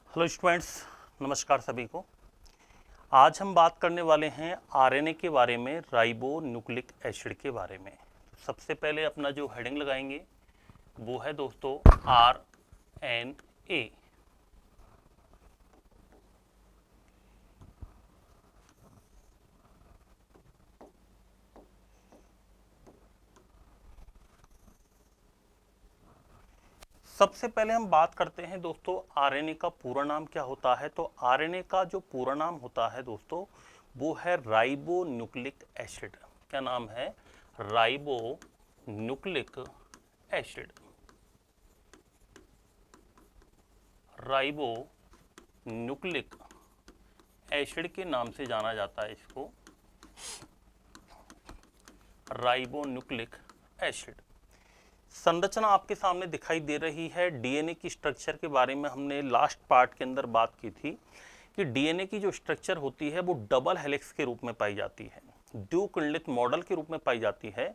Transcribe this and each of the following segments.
Hello students, नमस्कार सभी को। आज हम बात करने वाले हैं आरएनए के बारे में, राइबो न्यूक्लिक एसिड के बारे में। सबसे पहले अपना जो हेडिंग लगाएंगे वो है दोस्तों आरएनए। सबसे पहले हम बात करते हैं दोस्तों आरएनए का पूरा नाम क्या होता है। तो आरएनए का जो पूरा नाम होता है दोस्तों वो है राइबो न्यूक्लिक एसिड। क्या नाम है? Ribo nucleic acid. Ribo nucleic acid के नाम से जाना जाता है इसको, राइबो न्यूक्लिक एसिड। संरचना आपके सामने दिखाई दे रही है। डीएनए की स्ट्रक्चर के बारे में हमने लास्ट पार्ट के अंदर बात की थी कि डीएनए की जो स्ट्रक्चर होती है वो डबल हेलिक्स के रूप में पाई जाती है, द्विकुंडलित मॉडल के रूप में पाई जाती है।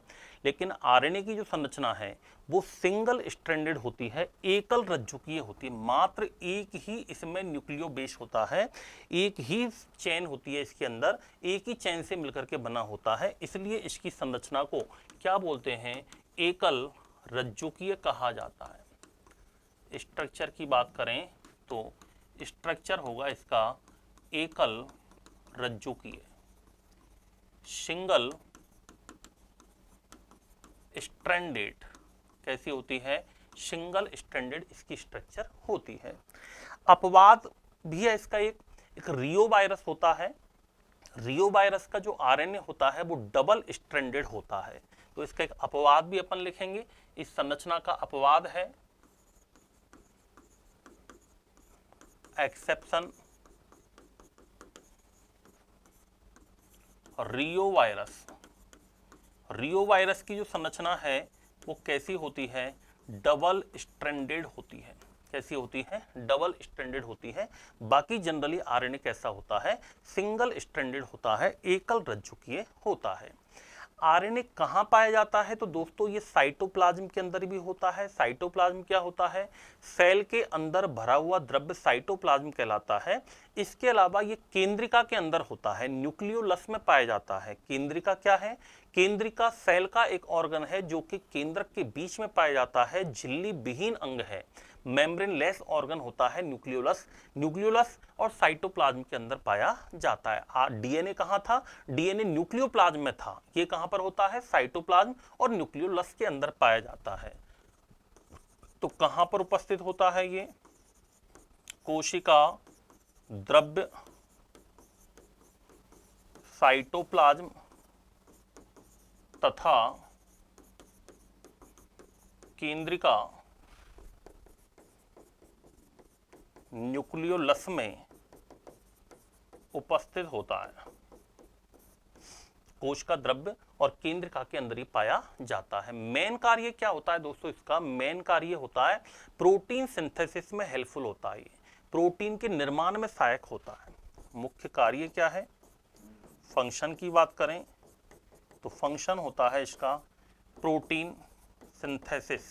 लेकिन आरएनए की जो संरचना है वो सिंगल स्ट्रैंडेड होती है, एकल रज्जुकीय होती है। मात्र एक ही इसमें न्यूक्लियो बेस होता है, एक ही चेन होती है इसके अंदर, एक ही चेन से मिलकर के बना होता है। इसलिए इसकी संरचना को क्या बोलते हैं? एकल रज्जुकीय कहा जाता है। स्ट्रक्चर की बात करें तो स्ट्रक्चर होगा इसका एकल रज्जुकीय, सिंगल स्ट्रैंडेड। कैसी होती है? सिंगल स्ट्रैंडेड इसकी स्ट्रक्चर होती है। अपवाद भी है इसका, एक रियो वायरस होता है। रियो वायरस का जो आरएनए होता है वो डबल स्ट्रैंडेड होता है। तो इसका एक अपवाद भी अपन लिखेंगे। इस संरचना का अपवाद है एक्सेप्शन रियो वायरस। रियो वायरस की जो संरचना है वो कैसी होती है? डबल स्ट्रैंडेड होती है। कैसी होती है? डबल स्ट्रैंडेड होती है। बाकी जनरली आरएनए कैसा होता है? सिंगल स्ट्रैंडेड होता है, एकल रज्जुकीय होता है। आरएनए कहाँ पाया जाता है? तो दोस्तों ये साइटोप्लाज्म के अंदर भी होता है। साइटोप्लाज्म क्या होता है? सेल के अंदर भरा हुआ द्रव्य साइटोप्लाज्म कहलाता है। इसके अलावा ये केंद्रिका के अंदर होता है, न्यूक्लियोलस में पाया जाता है। केंद्रिका क्या है? केंद्रिका सेल का एक ऑर्गन है जो कि केंद्रक के बीच में पाया जाता है, झिल्ली विहीन अंग है, मेम्ब्रेन लेस ऑर्गन होता है न्यूक्लियोलस। न्यूक्लियोलस और साइटोप्लाज्म के अंदर पाया जाता है। डीएनए कहाँ था? डीएनए न्यूक्लियोप्लाज्म में था। ये कहाँ पर होता है? साइटोप्लाज्म और न्यूक्लियोलस के अंदर पाया जाता है। तो कहाँ पर उपस्थित होता है ये? कोशिका द्रव्य साइटोप्लाज्म तथा केंद्रिका न्यूक्लियोलस में उपस्थित होता है। कोश का द्रव्य और केंद्रिका के अंदर ही पाया जाता है। मेन कार्य क्या होता है दोस्तों? इसका मेन कार्य होता है प्रोटीन सिंथेसिस में हेल्पफुल होता है। प्रोटीन के निर्माण में सहायक होता है। मुख्य कार्य क्या है? फंक्शन की बात करें तो फंक्शन होता है इसका प्रोटीन सिंथेसिस।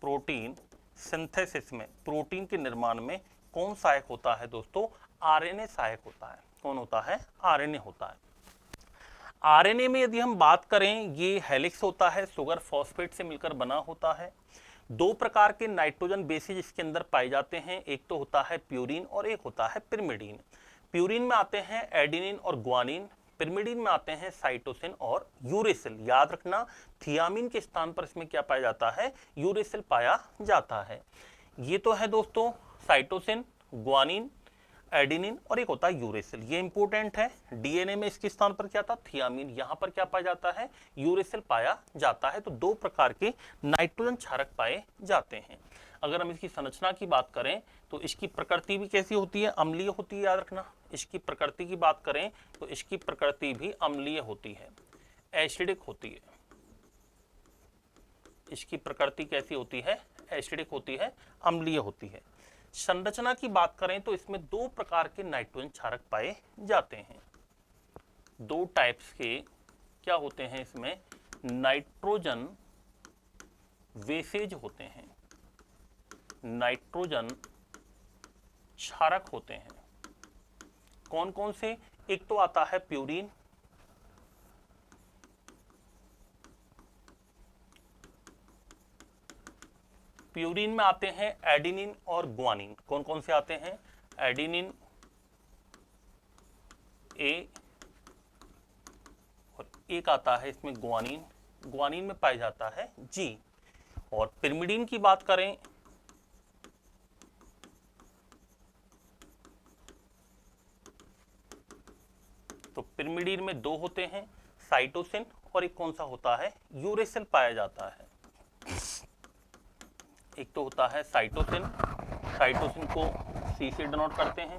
प्रोटीन सिंथेसिस में, प्रोटीन के निर्माण में कौन सहायक होता है दोस्तों? आरएनए सहायक होता है। कौन होता है? आरएनए होता है। आरएनए में यदि हम बात करें, ये हेलिक्स होता है, सुगर फॉस्फेट से मिलकर बना होता है। दो प्रकार के नाइट्रोजन बेसिस इसके अंदर पाए जाते हैं, एक तो होता है प्यूरिन और एक होता है पिरिमिडीन। प्यूरिन में आते हैं एडिनिन और ग्वानिन, पिरिमिडीन में आते हैं साइटोसिन और यूरेसिल। याद रखना, थियामिन के स्थान पर इसमें क्या पाया जाता है? यूरेसिल पाया जाता है। ये तो है दोस्तों साइटोसिन, ग्वानिन, एडिनिन और एक होता है यूरेसिल। ये इंपॉर्टेंट है। डीएनए में इसके स्थान पर क्या था? थियामिन। यहां पर क्या पाया जाता है? यूरेसिल पाया जाता है। तो दो प्रकार के नाइट्रोजन क्षारक पाए जाते हैं। अगर हम इसकी संरचना की बात करें तो इसकी प्रकृति भी कैसी होती है? अम्लीय होती है। याद रखना, इसकी प्रकृति की बात करें तो इसकी प्रकृति भी अम्लीय होती है, एसिडिक होती है। इसकी प्रकृति कैसी होती है? एसिडिक होती है, अम्लीय होती है। संरचना की बात करें तो इसमें दो प्रकार के नाइट्रोजन क्षारक पाए जाते हैं। दो टाइप्स के क्या होते हैं इसमें? नाइट्रोजन बेसेज होते हैं। नाइट्रोजन क्षारक होते हैं। कौन कौन से? एक तो आता है प्यूरीन, प्यूरीन में आते हैं एडिनिन और ग्वानिन। कौन कौन से आते हैं? एडिनिन ए, और एक आता है इसमें ग्वानिन, ग्वानिन में पाया जाता है जी। और पिरिमिडीन की बात करें तो पिरिमिडीन में दो होते हैं, साइटोसिन और एक कौन सा होता है? यूरेसिल पाया जाता है। एक तो होता है साइटोसिन, साइटोसिन को सी से डिनोट करते हैं,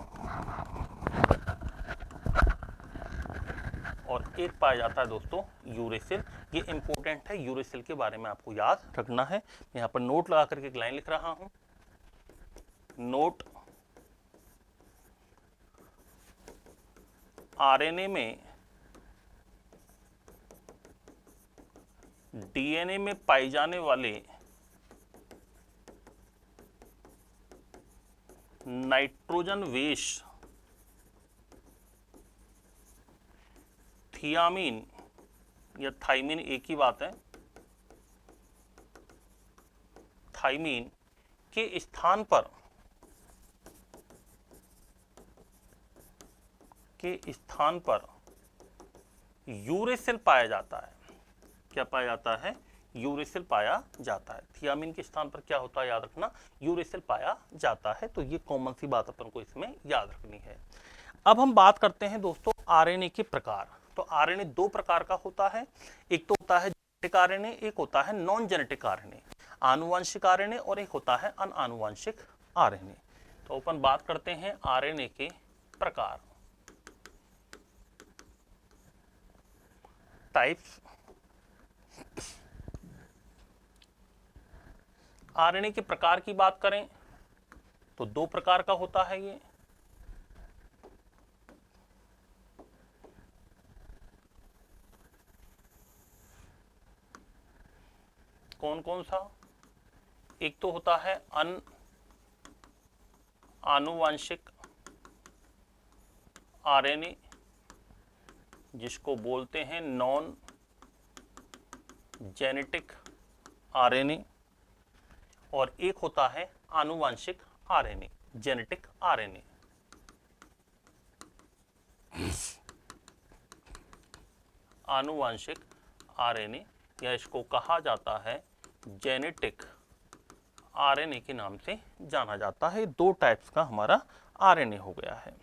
और एक पाया जाता है दोस्तों यूरेसिल। ये इंपॉर्टेंट है, यूरेसिल के बारे में आपको याद रखना है। मैं यहाँ पर नोट लगा करके एक लाइन लिख रहा हूं, नोट आरएनए में डीएनए में पाए जाने वाले नाइट्रोजन वेश थियामीन या थाइमीन, एक ही बात है, थाइमीन के स्थान पर यूरेसिल पाया जाता है। क्या पाया जाता है? यूरेसिल पाया जाता है। थियामीन के स्थान पर क्या होता है? याद रखना, यूरेसिल पाया जाता है। तो ये कॉमन सी बात अपन को इसमें याद रखनी है। अब हम बात करते हैं दोस्तों आरएनए के प्रकार। तो आरएनए दो प्रकार का होता है, एक तो होता है जेनेटिक आरएनए, एक होता है नॉन जेनेटिक आरएनए, आनुवंशिक आरएनए, और एक होता है अनानुवंशिक आरएनए। तो अपन बात करते हैं आरएनए के प्रकार, टाइप्स। आरएनए के प्रकार की बात करें तो दो प्रकार का होता है ये। कौन कौन सा? एक तो होता है आनुवंशिक आरएनए, जिसको बोलते हैं नॉन जेनेटिक आरएनए, और एक होता है आनुवंशिक आरएनए, जेनेटिक आरएनए। आनुवंशिक आरएनए या इसको कहा जाता है जेनेटिक आरएनए के नाम से जाना जाता है। दो टाइप्स का हमारा आरएनए हो गया है।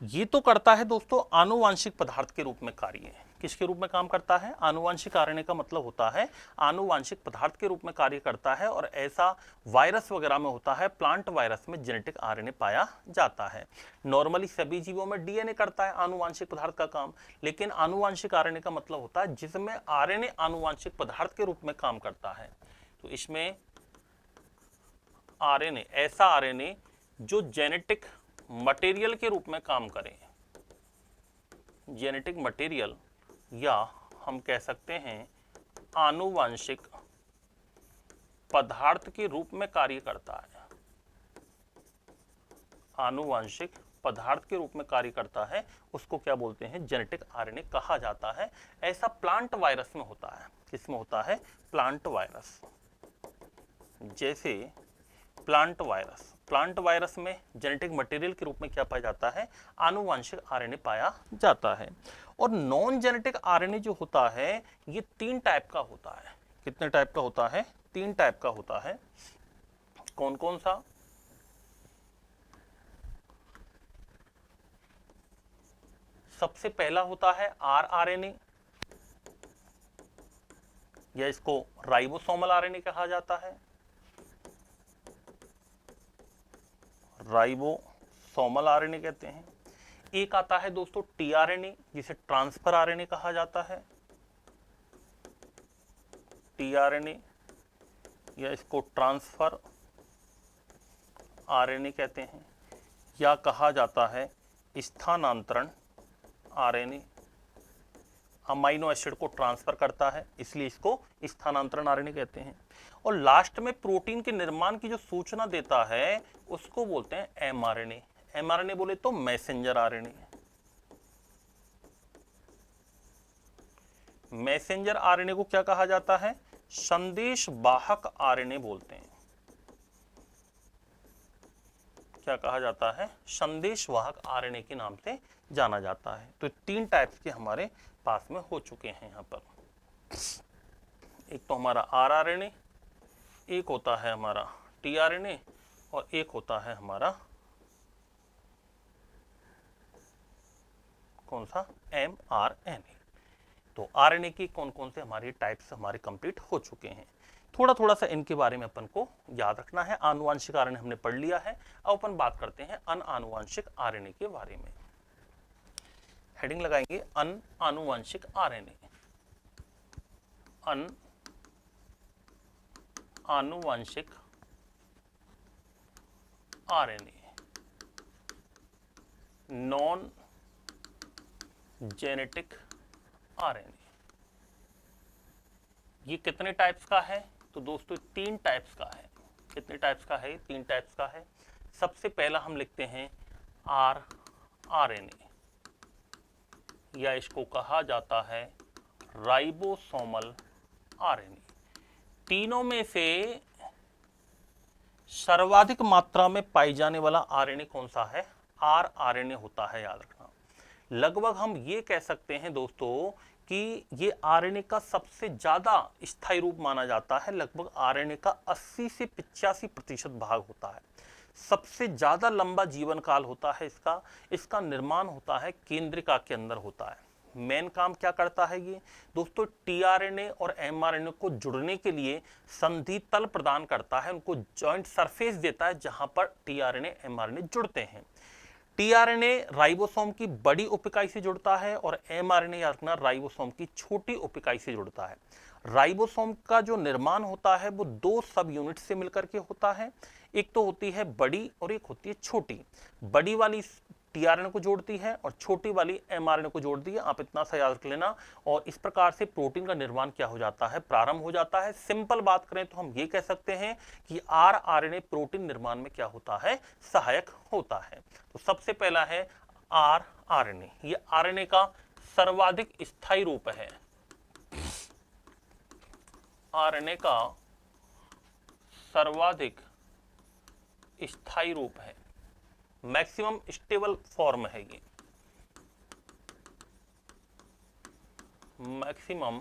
ये तो करता है दोस्तों आनुवांशिक पदार्थ के रूप में कार्य। किसके रूप में काम करता है? आनुवांशिक आरएनए का मतलब होता है आनुवांशिक पदार्थ के रूप में कार्य करता है, और ऐसा वायरस वगैरह में होता है। प्लांट वायरस में जेनेटिक आरएनए पाया जाता है। नॉर्मली सभी जीवों में डीएनए करता है आनुवांशिक पदार्थ का काम, लेकिन आनुवांशिक आरएनए का मतलब होता है जिसमें आरएनए आनुवांशिक पदार्थ के रूप में काम करता है। तो इसमें आरएनए, ऐसा आरएनए जो जेनेटिक मटेरियल के रूप में काम करें, जेनेटिक मटेरियल, या हम कह सकते हैं आनुवांशिक पदार्थ के रूप में कार्य करता है। आनुवांशिक पदार्थ के रूप में कार्य करता है, उसको क्या बोलते हैं? जेनेटिक आरएनए कहा जाता है। ऐसा प्लांट वायरस में होता है। किसमें होता है? Plant virus. जैसे प्लांट वायरस में जेनेटिक मटेरियल के रूप में क्या पाया जाता है? आनुवांशिक आरएनए पाया जाता है। और नॉन जेनेटिक आरएनए जो होता है ये तीन टाइप का होता है। कितने टाइप का होता है? तीन टाइप का होता है। कौन कौन सा? सबसे पहला होता है आरआरएनए, या इसको राइबोसोमल आरएनए कहा जाता है। राइबोसोमल आरएनए कहते हैं। एक आता है दोस्तों टीआरएनए, जिसे ट्रांसफर आरएनए कहा जाता है। टीआरएनए या इसको ट्रांसफर आरएनए कहते हैं, या कहा जाता है स्थानांतरण आरएनए। अमाइनो एसिड को ट्रांसफर करता है, इसलिए इसको स्थानांतरण आरएनए कहते हैं। और लास्ट में प्रोटीन के निर्माण की जो सूचना देता है उसको बोलते हैं एमआरएनए। एमआरएनए बोले तो मैसेंजर आरएनए। मैसेंजर आरएनए को क्या कहा जाता है? संदेश वाहक आरएनए बोलते हैं। क्या कहा जाता है? संदेश वाहक आरएनए के नाम से जाना जाता है। तो 3 टाइप्स के हमारे पास में हो चुके हैं यहाँ पर। एक तो हमारा आरआरएनए, एक होता है हमारा टीआरएनए और एक होता है हमारा कौन सा? एमआरएनए। तो आरएनए की कौन कौन से हमारी टाइप्स हमारे कंप्लीट हो चुके हैं। थोड़ा थोड़ा सा इनके बारे में अपन को याद रखना है। आनुवांशिक आरएनए हमने पढ़ लिया है। अब अपन बात करते हैं अनआनुवांशिक आरएनए के बारे में। हेडिंग लगाएंगे अनआनुवांशिक आरएनए। अनआनुवांशिक आरएनए, नॉन जेनेटिक आरएनए। ये कितने टाइप्स का है? तो दोस्तों 3 टाइप्स का है। कितने टाइप्स का है? 3 टाइप्स का है। सबसे पहला हम लिखते हैं आरआरएनए, या इसको कहा जाता है राइबोसोमल आरएनए। तीनों में से सर्वाधिक मात्रा में पाई जाने वाला आरएनए कौन सा है? आरआरएनए होता है, याद रखना। लगभग हम ये कह सकते हैं दोस्तों कि ये आरएनए का सबसे ज्यादा स्थायी रूप माना जाता है। लगभग आरएनए का 80 से 85% भाग होता है। सबसे ज्यादा लंबा जीवन काल होता है इसका। इसका निर्माण होता है केंद्रिका के अंदर होता है। मेन काम क्या करता है ये दोस्तों? टीआरएनए और एमआरएनए को जुड़ने के लिए संधि तल प्रदान करता है, उनको जॉइंट सरफेस देता है जहां पर टीआरएनए एमआरएनए जुड़ते हैं। टीआरएनए राइबोसोम की बड़ी उप-इकाई से जुड़ता है और एमआरएनए याद रखना राइबोसोम की छोटी उप-इकाई से जुड़ता है। राइबोसोम का जो निर्माण होता है वो 2 सब यूनिट से मिलकर के होता है। एक तो होती है बड़ी और एक होती है छोटी। बड़ी वाली टीआरएनए को जोड़ती है और छोटी वाली एमआरएनए को जोड़ती है। आप इतना सा याद रख लेना। और इस प्रकार से प्रोटीन का निर्माण क्या हो जाता है? प्रारंभ हो जाता है। सिंपल बात करें तो हम ये कह सकते हैं कि आरआरएनए प्रोटीन निर्माण में क्या होता है? सहायक होता है। तो सबसे पहला है आरआरएनए। ये आरएनए का सर्वाधिक स्थायी रूप है। आरएनए का सर्वाधिक स्थायी रूप है, मैक्सिमम स्टेबल फॉर्म है ये। Maximum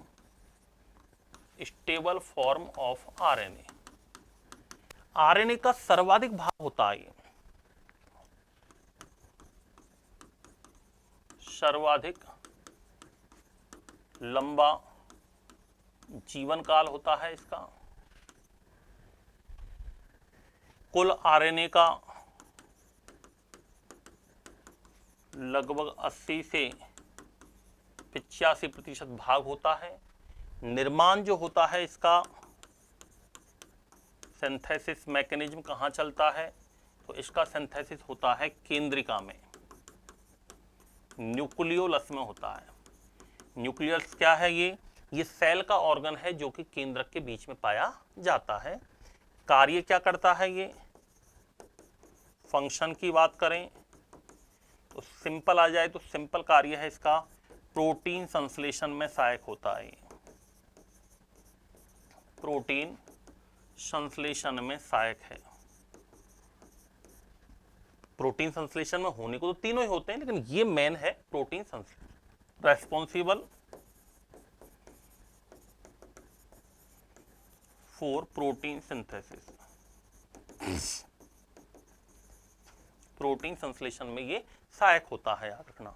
stable form of RNA. RNA का सर्वाधिक भाग होता है ये। सर्वाधिक लंबा जीवन काल होता है इसका। कुल आरएनए का लगभग 80 से 85% भाग होता है। निर्माण जो होता है इसका, सिंथेसिस मैकेनिज्म कहाँ चलता है? तो इसका सिंथेसिस होता है केंद्रिका में, न्यूक्लियोलस में होता है। न्यूक्लियस क्या है? ये सेल का ऑर्गन है जो कि केंद्रक के बीच में पाया जाता है। कार्य क्या करता है ये? फंक्शन की बात करें तो सिंपल आ जाए तो सिंपल कार्य है इसका, प्रोटीन संश्लेषण में सहायक होता है। प्रोटीन संश्लेषण में सहायक है। प्रोटीन संश्लेषण में होने को तो तीनों ही होते हैं, लेकिन ये मेन है प्रोटीन संश्लेषण। Responsible for protein synthesis. Protein संश्लेषण में ये सहायक होता है, याद रखना।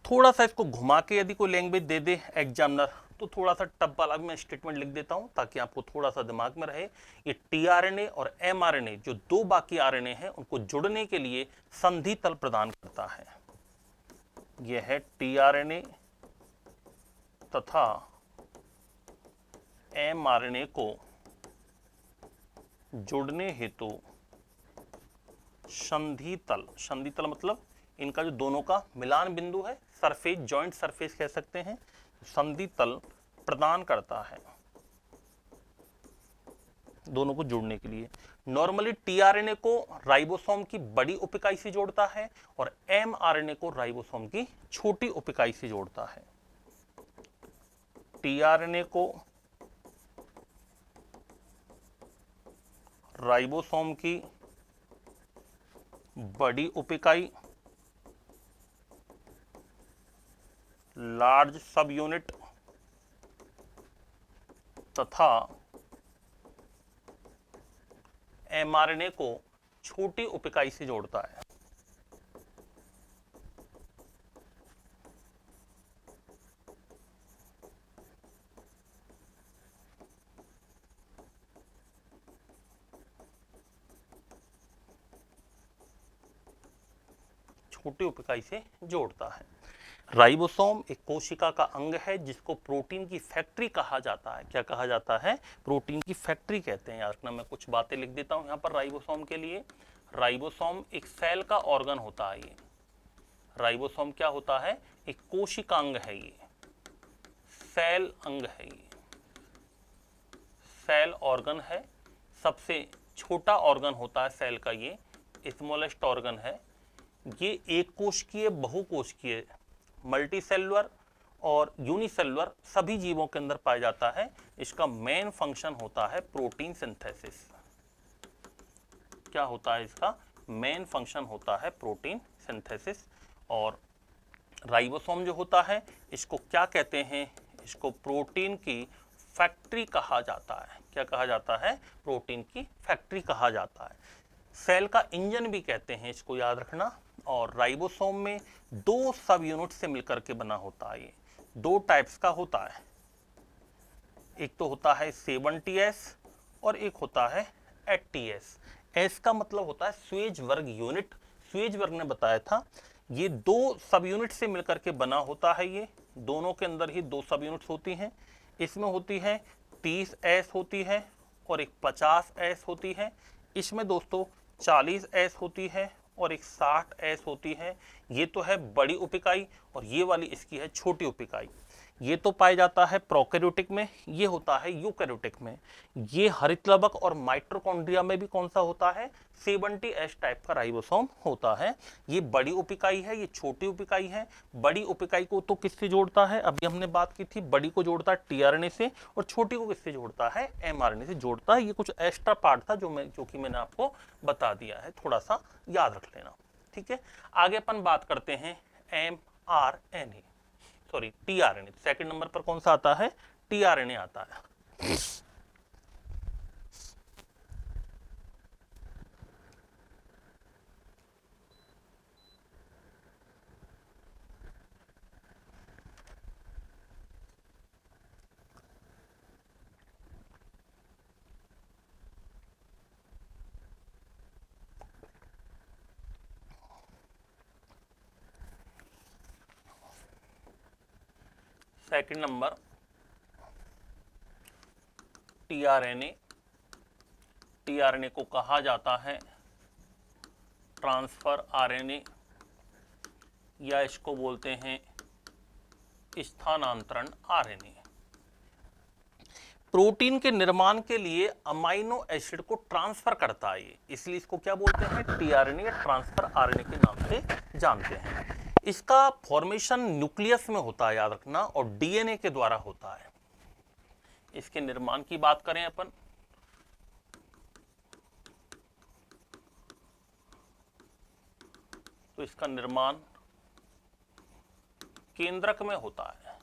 थोड़ा सा इसको घुमा के यदि कोई लैंग्वेज दे दे एग्जामिनर तो थोड़ा सा टफ वाला भी मैं स्टेटमेंट लिख देता हूं ताकि आपको थोड़ा सा दिमाग में रहे। ये टीआरएनए और एमआरएनए जो 2 बाकी आरएनए हैं उनको जुड़ने के लिए संधि तल प्रदान करता है। यह है टीआरएनए तथा एमआरएनए को जोड़ने हेतु संधि तल। संधि तल मतलब इनका जो दोनों का मिलान बिंदु है, सरफेस, जॉइंट सरफेस कह सकते हैं, संधि तल प्रदान करता है दोनों को जोड़ने के लिए। नॉर्मली टीआरएनए को राइबोसोम की बड़ी उप इकाई से जोड़ता है और एमआरएनए को राइबोसोम की छोटी उप इकाई से जोड़ता है। टीआरएनए को राइबोसोम की बड़ी उप इकाई, लार्ज सब यूनिट, तथा एमआरएनए को छोटी उप इकाई से जोड़ता है। छोटी उप इकाई से जोड़ता है। राइबोसोम एक कोशिका का अंग है जिसको प्रोटीन की फैक्ट्री कहा जाता है। क्या कहा जाता है? प्रोटीन की फैक्ट्री कहते हैं। याद रखना, मैं कुछ बातें लिख देता हूं यहां पर राइबोसोम के लिए। राइबोसोम एक सेल का ऑर्गन होता है। ये राइबोसोम क्या होता है? एक कोशिकांग है, ये सेल अंग है, ये सेल ऑर्गन है। सबसे छोटा ऑर्गन होता है सेल का, ये स्मॉलेस्ट ऑर्गन है। ये एक कोशिकीय, बहुकोशिकीय, मल्टीसेलुलर और यूनिसेलुलर सभी जीवों के अंदर पाया जाता है। इसका मेन फंक्शन होता है प्रोटीन सिंथेसिस। क्या होता है इसका? मेन फंक्शन होता है प्रोटीन सिंथेसिस। और राइबोसोम जो होता है इसको क्या कहते हैं? इसको प्रोटीन की फैक्ट्री कहा जाता है। क्या कहा जाता है? प्रोटीन की फैक्ट्री कहा जाता है। सेल का इंजन भी कहते हैं इसको, याद रखना। और राइबोसोम में दो सब यूनिट से मिलकर के बना होता है। ये दो टाइप्स का होता है, एक तो होता है 70S और एक होता है 80S। एस का मतलब होता है स्वेज वर्ग यूनिट। स्वेज वर्ग ने बताया था ये दो सब यूनिट से मिलकर के बना होता है। ये दोनों के अंदर ही दो सब यूनिट्स होती हैं। इसमें होती है 30S होती है और एक 50S होती है। इसमें दोस्तों 40S होती है और एक 60S होती है। ये तो है बड़ी उप इकाई और ये वाली इसकी है छोटी उप इकाई। ये तो पाया जाता है प्रोकैरियोटिक में, ये होता है यूकैरियोटिक में। ये हरितलवक और माइटोकॉन्ड्रिया में भी कौन सा होता है? 70S टाइप का राइबोसोम होता है। ये बड़ी उप इकाई है, ये छोटी उप इकाई है। बड़ी उप इकाई को तो किससे जोड़ता है? अभी हमने बात की थी, बड़ी को जोड़ता है टीआरएनए से और छोटी को किससे जोड़ता है? एमआरएनए से जोड़ता है। ये कुछ एक्स्ट्रा पार्ट था जो कि मैंने आपको बता दिया है, थोड़ा सा याद रख लेना। ठीक है, आगे अपन बात करते हैं mRNA, sorry tRNA. Second number पर कौन सा आता है? टीआरएनए आता है। Second number tRNA. टीआरएनए को कहा जाता है ट्रांसफर आरएनए या इसको बोलते हैं स्थानांतरण आरएनए। प्रोटीन के निर्माण के लिए अमाइनो एसिड को ट्रांसफर करता है ये, इसलिए इसको क्या बोलते हैं? टीआरएनए या ट्रांसफर आरएनए के नाम से जानते हैं। इसका फॉर्मेशन न्यूक्लियस में होता है, याद रखना, और डीएनए के द्वारा होता है। इसके निर्माण की बात करें अपन, तो इसका निर्माण केंद्रक में होता है,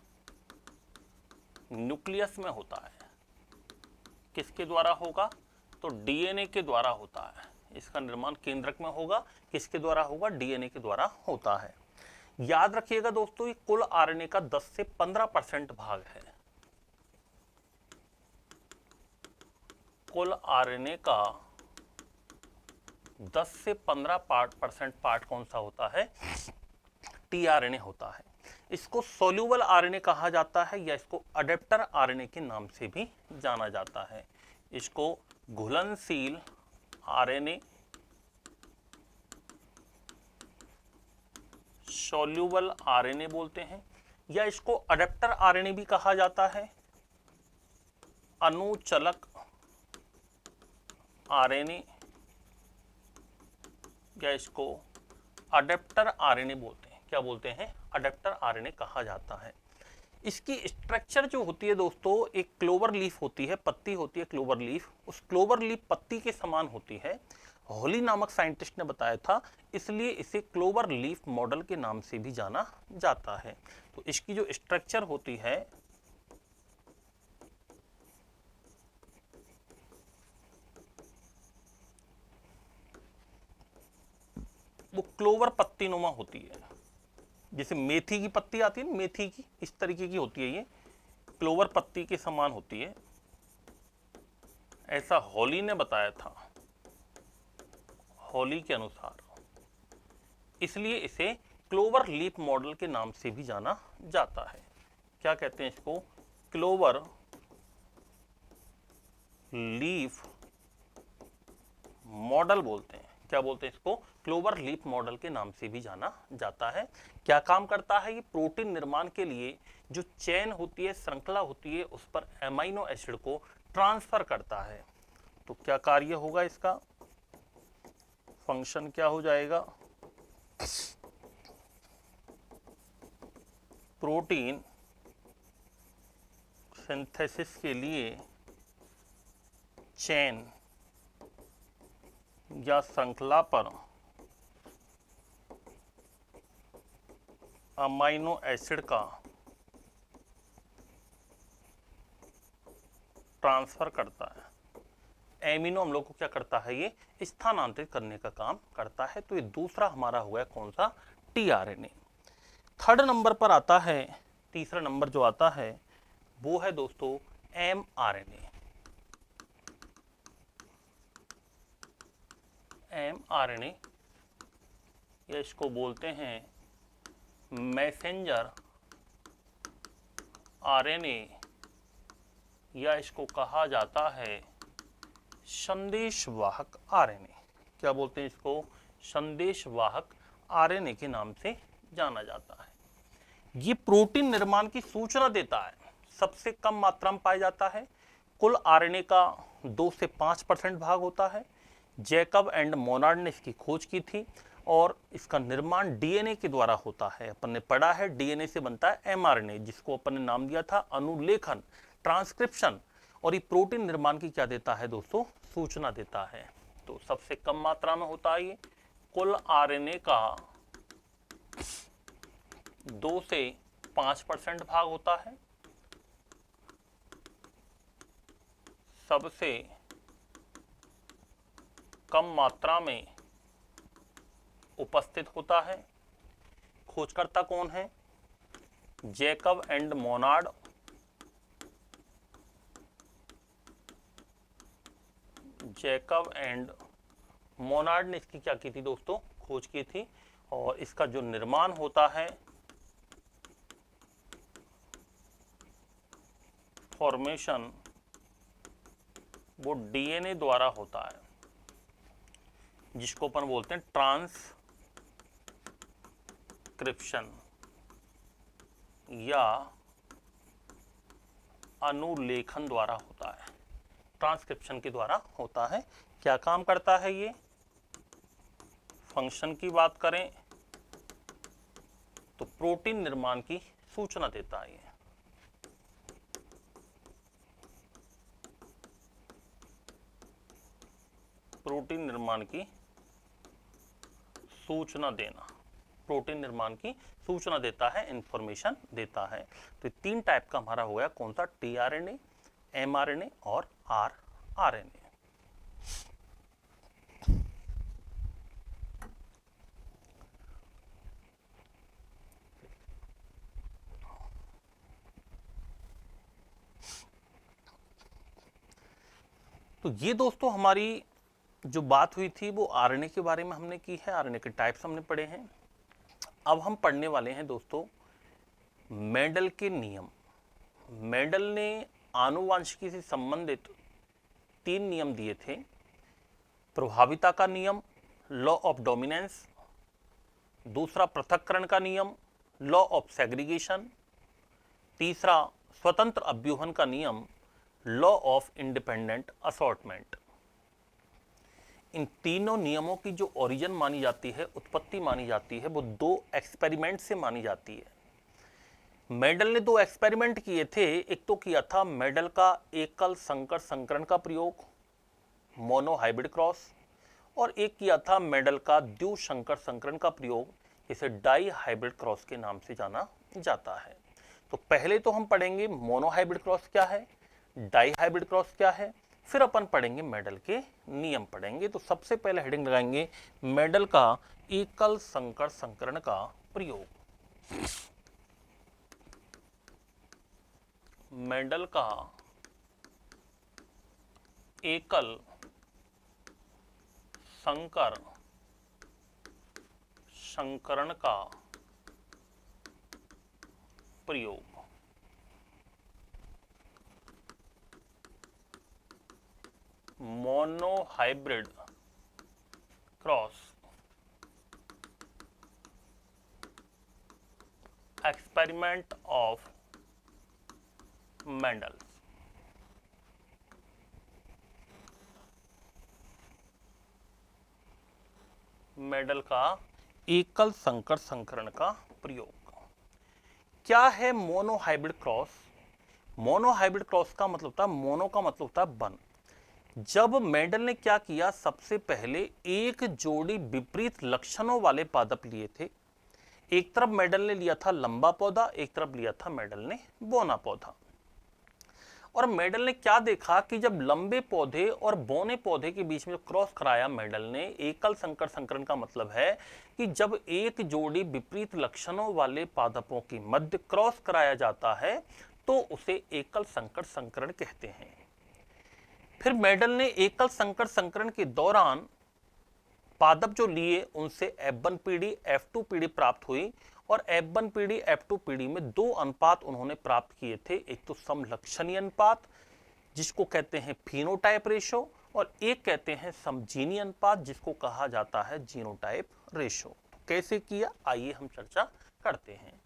न्यूक्लियस में होता है। किसके द्वारा होगा? तो डीएनए के द्वारा होता है। इसका निर्माण केंद्रक में होगा। किसके द्वारा होगा? डीएनए के द्वारा होता है। याद रखिएगा दोस्तों, ये कुल आरएनए का 10 से 15% भाग है। कुल आरएनए का 10 से 15% पार्ट कौन सा होता है? टीआरएनए होता है। इसको सोल्यूबल आरएनए कहा जाता है या इसको अडेप्टर आरएनए के नाम से भी जाना जाता है। इसको घुलनशील आरएनए, सॉल्यूबल आरएनए बोलते हैं, या इसको अडेप्टर आरएनए भी कहा जाता है, अनुचलक आरएनए, या इसको अडेप्टर आरएनए बोलते हैं। क्या बोलते हैं? अडेप्टर आरएनए कहा जाता है। इसकी स्ट्रक्चर जो होती है दोस्तों, एक क्लोवर लीफ होती है, पत्ती होती है क्लोवर लीफ, उस क्लोवर लीफ पत्ती के समान होती है। हॉली नामक साइंटिस्ट ने बताया था, इसलिए इसे क्लोवर लीफ मॉडल के नाम से भी जाना जाता है। तो इसकी जो स्ट्रक्चर होती है वो क्लोवर पत्तीनुमा होती है, जैसे मेथी की पत्ती आती है ना, मेथी की, इस तरीके की होती है, ये क्लोवर पत्ती के समान होती है, ऐसा हॉली ने बताया था, हॉली के अनुसार। इसलिए इसे क्लोवर लीफ मॉडल के नाम से भी जाना जाता है। क्या कहते हैं इसको? क्लोवर लीफ मॉडल बोलते हैं। क्या बोलते हैं इसको? क्लोवर लीफ मॉडल के नाम से भी जाना जाता है। क्या काम करता है ये? प्रोटीन निर्माण के लिए जो चेन होती है, श्रृंखला होती है, उस पर एमाइनो एसिड को ट्रांसफर करता है। तो क्या कार्य होगा इसका? फंक्शन क्या हो जाएगा? प्रोटीन सिंथेसिस के लिए चेन या श्रृंखला पर अमाइनो एसिड का ट्रांसफर करता है। एमिनो अम्लों को क्या करता है? ये स्थानांतरित करने का काम करता है। तो ये दूसरा हमारा हो गया कौन सा? टीआरएनए। थर्ड नंबर पर आता है, तीसरा नंबर जो आता है वो है दोस्तों एमआरएनए। एमआरएनए, या इसको बोलते हैं मैसेंजर आरएनए, या इसको कहा जाता है संदेशवाहक आरएनए। क्या बोलते हैं इसको? संदेशवाहक आरएनए के नाम से जाना जाता है। ये प्रोटीन निर्माण की सूचना देता है, सबसे कम मात्रा में पाया जाता है। कुल आरएनए का 2 से 5% भाग होता है। जैकब एंड मोनार्ड ने इसकी खोज की थी और इसका निर्माण डीएनए के द्वारा होता है। अपन ने पढ़ा है डीएनए से बनता है एमआरएनए, जिसको अपन ने नाम दिया था अनुलेखन, ट्रांसक्रिप्शन। और ये प्रोटीन निर्माण की क्या देता है दोस्तों? सूचना देता है। तो सबसे कम मात्रा में होता है ये। कुल आरएनए का 2 से 5% भाग होता है। सबसे कम मात्रा में उपस्थित होता है। खोजकर्ता कौन है? Jacob and Monod. Jacob and Monod ने इसकी क्या की थी दोस्तों? खोज की थी। और इसका जो निर्माण होता है, फॉर्मेशन, वो डीएनए द्वारा होता है, जिसको अपन बोलते हैं ट्रांसक्रिप्शन या अनुलेखन द्वारा होता है। ट्रांसक्रिप्शन के द्वारा होता है। क्या काम करता है ये? फंक्शन की बात करें तो प्रोटीन निर्माण की सूचना देता है। प्रोटीन निर्माण की सूचना देना, प्रोटीन निर्माण की सूचना देता है, इंफॉर्मेशन देता है। तो 3 टाइप का हमारा हो गया कौन सा? टीआरएनए, एमआरएनए और आरआरएनए। तो ये दोस्तों हमारी जो बात हुई थी वो आरएनए के बारे में हमने की है, आरएनए के टाइप्स हमने पढ़े हैं। अब हम पढ़ने वाले हैं दोस्तों मेंडल के नियम। मेंडल ने आनुवांशिकी से संबंधित 3 नियम दिए थे। प्रभाविता का नियम, लॉ ऑफ डोमिनेंस, दूसरा पृथक्करण का नियम, लॉ ऑफ सेग्रीगेशन, तीसरा स्वतंत्र अभ्यूहन का नियम, लॉ ऑफ इंडिपेंडेंट असॉर्टमेंट। इन तीनों नियमों की जो ओरिजिन मानी जाती है, उत्पत्ति मानी जाती है, वो दो एक्सपेरिमेंट से मानी जाती है। मेडल ने दो एक्सपेरिमेंट किए थे। एक तो किया था मेडल का एकल संकर संकरण का प्रयोग, मोनो हाइब्रिड क्रॉस, और एक किया था मेडल का द्विसंकर संकरण का प्रयोग, इसे डाई हाइब्रिड क्रॉस के नाम से जाना जाता है। तो पहले तो हम पढ़ेंगे मोनो हाइब्रिड क्रॉस क्या है, डाई हाइब्रिड क्रॉस क्या है, फिर अपन पढ़ेंगे मेडल के नियम पढ़ेंगे। तो सबसे पहले हेडिंग लगाएंगे मेडल का एकल संकर संकरण का प्रयोग। मेडल का एकल संकर संकरण का प्रयोग। Mono hybrid cross experiment of Mendel. Medal का एकल संकर संकरण का प्रयोग। क्या है mono hybrid cross? Mono hybrid cross का मतलब था, मोनो का मतलब था वन। जब मेडल ने क्या किया, सबसे पहले एक जोड़ी विपरीत लक्षणों वाले पादप लिए थे। एक तरफ मेडल ने लिया था लंबा पौधा, एक तरफ लिया था मेडल ने बौना पौधा। और मेडल ने क्या देखा कि जब लंबे पौधे और बौने पौधे के बीच में क्रॉस कराया मेडल ने, एकल संकर संकरण का मतलब है कि जब एक जोड़ी विपरीत लक्षणों वाले पादपों की मध्य क्रॉस कराया जाता है तो उसे एकल संकर संकरण कहते हैं। फिर मेडल ने एकल संकर संकरण के दौरान पादप जो लिए उनसे F1 पीढ़ी F2 पीढ़ी प्राप्त हुई, और F1 पीढ़ी F2 पीढ़ी में दो अनुपात उन्होंने प्राप्त किए थे। एक तो समलक्षणीय अनुपात जिसको कहते हैं फिनोटाइप रेशो, और एक कहते हैं समजीनी अनुपात जिसको कहा जाता है जीनोटाइप रेशो। कैसे किया, आइए हम चर्चा करते हैं।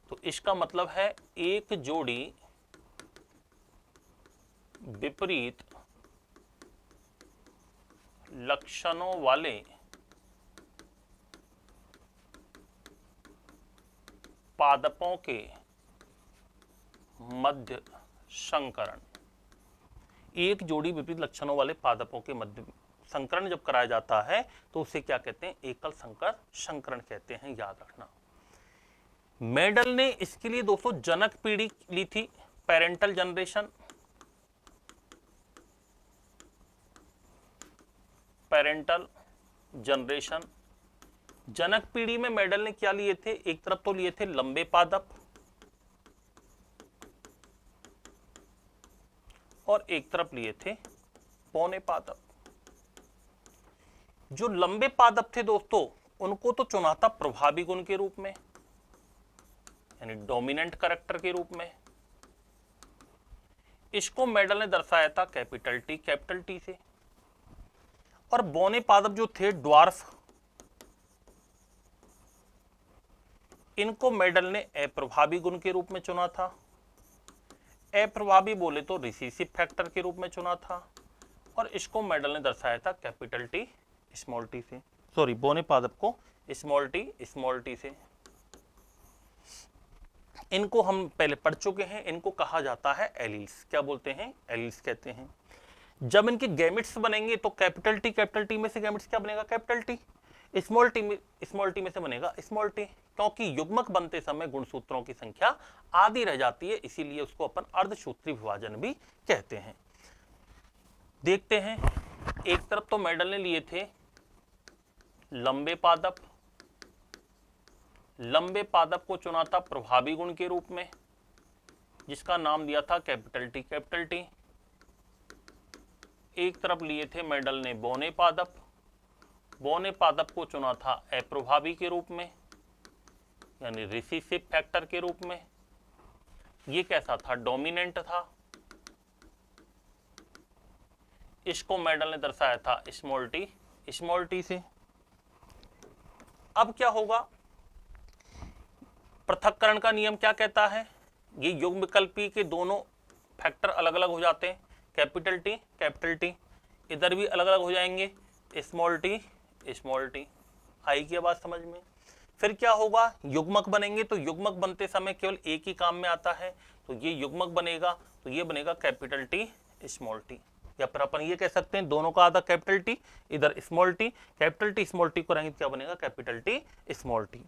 तो इसका मतलब है एक जोड़ी विपरीत लक्षणों वाले पादपों के मध्य संकरण। एक जोड़ी विपरीत लक्षणों वाले पादपों के मध्य संकरण जब कराया जाता है तो उसे क्या कहते हैं, एकल संकर संकरण कहते हैं, याद रखना। मेडल ने इसके लिए दोस्तों जनक पीढ़ी ली थी, पेरेंटल जनरेशन, पेरेंटल जनरेशन। जनक पीढ़ी में मेडल ने क्या लिए थे, एक तरफ तो लिए थे लंबे पादप और एक तरफ लिए थे पौने पादप। जो लंबे पादप थे दोस्तों उनको तो चुना था प्रभावी गुण के रूप में, यानी डोमिनेंट कैरेक्टर के रूप में। इसको मेडल ने दर्शाया था कैपिटल टी से। और बौने पादप जो थे ड्वार्फ, इनको मेडल ने अप्रभावी गुण के रूप में चुना था। अप्रभावी बोले तो रिसेसिव फैक्टर के रूप में चुना था। और इसको मेडल ने दर्शाया था कैपिटल टी स्मॉल टी से, सॉरी बौने पादप को स्मॉल टी से। इनको हम पहले पढ़ चुके हैं, इनको कहा जाता है एलील्स। क्या बोलते हैं, एलील्स कहते हैं। जब इनके गैमेट्स बनेंगे तो कैपिटल टी में से गैमेट्स क्या बनेगा, कैपिटल टी। स्मॉल टी में से बनेगा स्मॉल टी, क्योंकि युग्मक बनते समय गुणसूत्रों की संख्या आधी रह जाती है, इसीलिए उसको अपन अर्धसूत्री विभाजन भी कहते हैं। देखते हैं, एक तरफ तो मेडल ने लिए थे लंबे पादप, लंबे पादप को चुना था प्रभावी गुण के रूप में जिसका नाम दिया था कैपिटल टी। एक तरफ लिए थे मेडल ने बौने पादप, बौने पादप को चुना था अप्रभावी के रूप में, यानी रिसेसिव फैक्टर के रूप में। ये कैसा था, डोमिनेंट था। इसको मेडल ने दर्शाया था स्मॉल टी से। अब क्या होगा, पृथक्करण का नियम क्या कहता है, ये युग्म विकल्पी के दोनों फैक्टर अलग अलग हो जाते हैं, कैपिटल टी, इधर भी अलग अलग हो जाएंगे, स्मॉल टी। आई की आवाज समझ में। फिर क्या होगा, युग्मक बनेंगे, तो युग्मक बनते समय केवल एक ही काम में आता है, तो ये युग्मक बनेगा, तो ये बनेगा कैपिटल टी स्मॉल टी, या फिर अपन ये कह सकते हैं दोनों का आधा कैपिटल टी, इधर small T, capital T small T को रहेंगे, क्या बनेगा कैपिटल टी स्मॉल टी।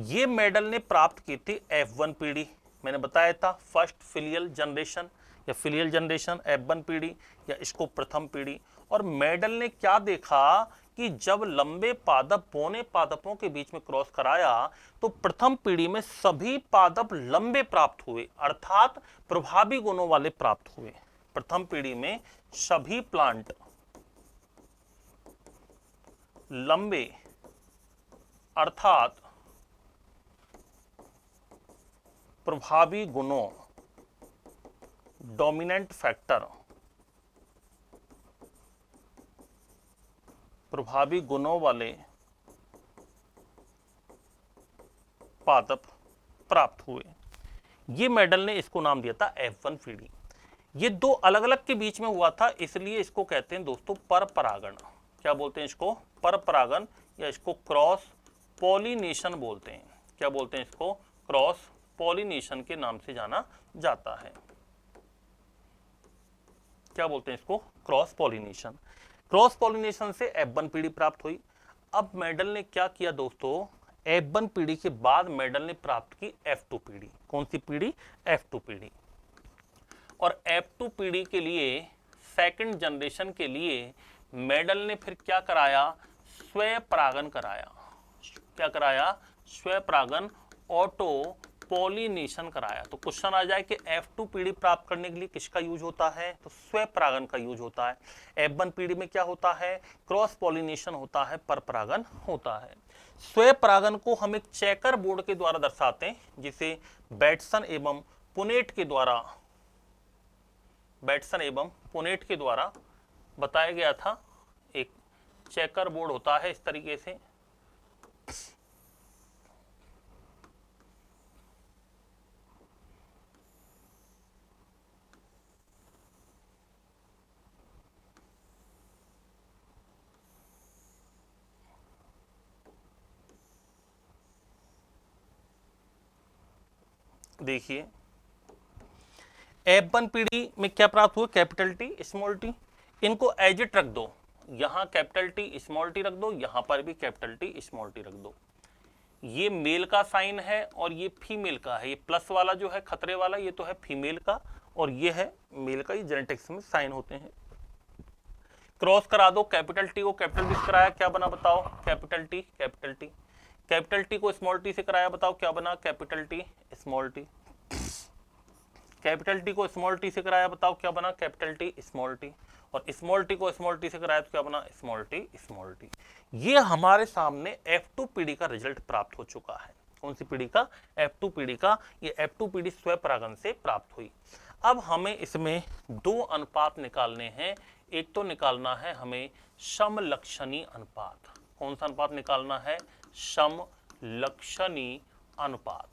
ये मेडल ने प्राप्त की थी F1 पीढ़ी, मैंने बताया था फर्स्ट फिलियल जनरेशन या फिलियल जनरेशन F1 पीढ़ी, या इसको प्रथम पीढ़ी। और मेडल ने क्या देखा कि जब लंबे पादप बौने पादपों के बीच में क्रॉस कराया तो प्रथम पीढ़ी में सभी पादप लंबे प्राप्त हुए, अर्थात प्रभावी गुणों वाले प्राप्त हुए। प्रथम पीढ़ी में सभी प्लांट लंबे अर्थात प्रभावी गुणों डोमिनेंट फैक्टर प्रभावी गुणों वाले पादप प्राप्त हुए। ये मेडल ने इसको नाम दिया था F1 पीढ़ी। ये दो अलग अलग के बीच में हुआ था, इसलिए इसको कहते हैं दोस्तों पर परागण। क्या बोलते हैं इसको, पर परागण, या इसको क्रॉस पॉलिनेशन बोलते हैं। क्या बोलते हैं इसको, क्रॉस पॉलिनेशन के नाम से जाना जाता है। क्या बोलते हैं इसको, क्रॉस पॉलिनेशन। क्रॉस पॉलिनेशन से F1 पीढ़ी प्राप्त हुई। अब मेडल ने क्या किया दोस्तों, F1 पीढ़ी के बाद मेडल ने प्राप्त की F2 पीढ़ी। कौन सी पीढ़ी, F2 पीढ़ी। और F2 पीढ़ी के लिए सेकंड जनरेशन के लिए मेडल ने फिर क्या कराया, स्वयं परागन कराया। क्या कराया, स्वयं परागन, ऑटो पॉलिनेशन कराया। तो क्वेश्चन आ जाए कि F2 पीढ़ी प्राप्त करने के लिए किसका यूज होता है, तो स्वयं परागन का यूज होता है। F1 पीढ़ी में क्या होता है, क्रॉस पॉलिनेशन होता है, पर परागन होता है। स्वयं परागन को हम एक चेकर बोर्ड के द्वारा दर्शाते हैं, जिसे बैटसन एवं पुनेट के द्वारा बताया गया था। एक चेकर बोर्ड होता है इस तरीके से, देखिए F1 पीढ़ी में क्या प्राप्त हुआ, कैपिटल टी स्मॉल टी। इनको एज इट रख दो, यहां कैपिटल टी स्मॉल टी रख दो, यहां पर भी कैपिटल टी स्मॉल टी रख दो। ये मेल का साइन है और ये फीमेल का है। ये प्लस वाला जो है खतरे वाला, ये तो है फीमेल का, और ये है मेल का। ये जेनेटिक्स में साइन होते हैं। क्रॉस करा दो, कैपिटल टी को कैपिटल टी से कराया, क्या बना बताओ, कैपिटल टी। कैपिटल टी को स्मॉल टी से कराया, बताओ क्या बना, capital T small T. Capital T को स्मॉल टी से कराया, बताओ क्या बना, कैपिटल टी स्मॉल टी। और स्मॉल टी को स्मॉल टी से कराया तो क्या बना, स्मॉल टी। ये हमारे सामने F2 पीढ़ी का रिजल्ट प्राप्त हो चुका है। कौन सी पीढ़ी का, F2 पीढ़ी का। ये F2 पीढ़ी स्वयं परागन से प्राप्त हुई। अब हमें इसमें दो अनुपात निकालने हैं। एक तो निकालना है हमें समलक्षणी अनुपात। कौन सा अनुपात निकालना है, समलक्षणी अनुपात,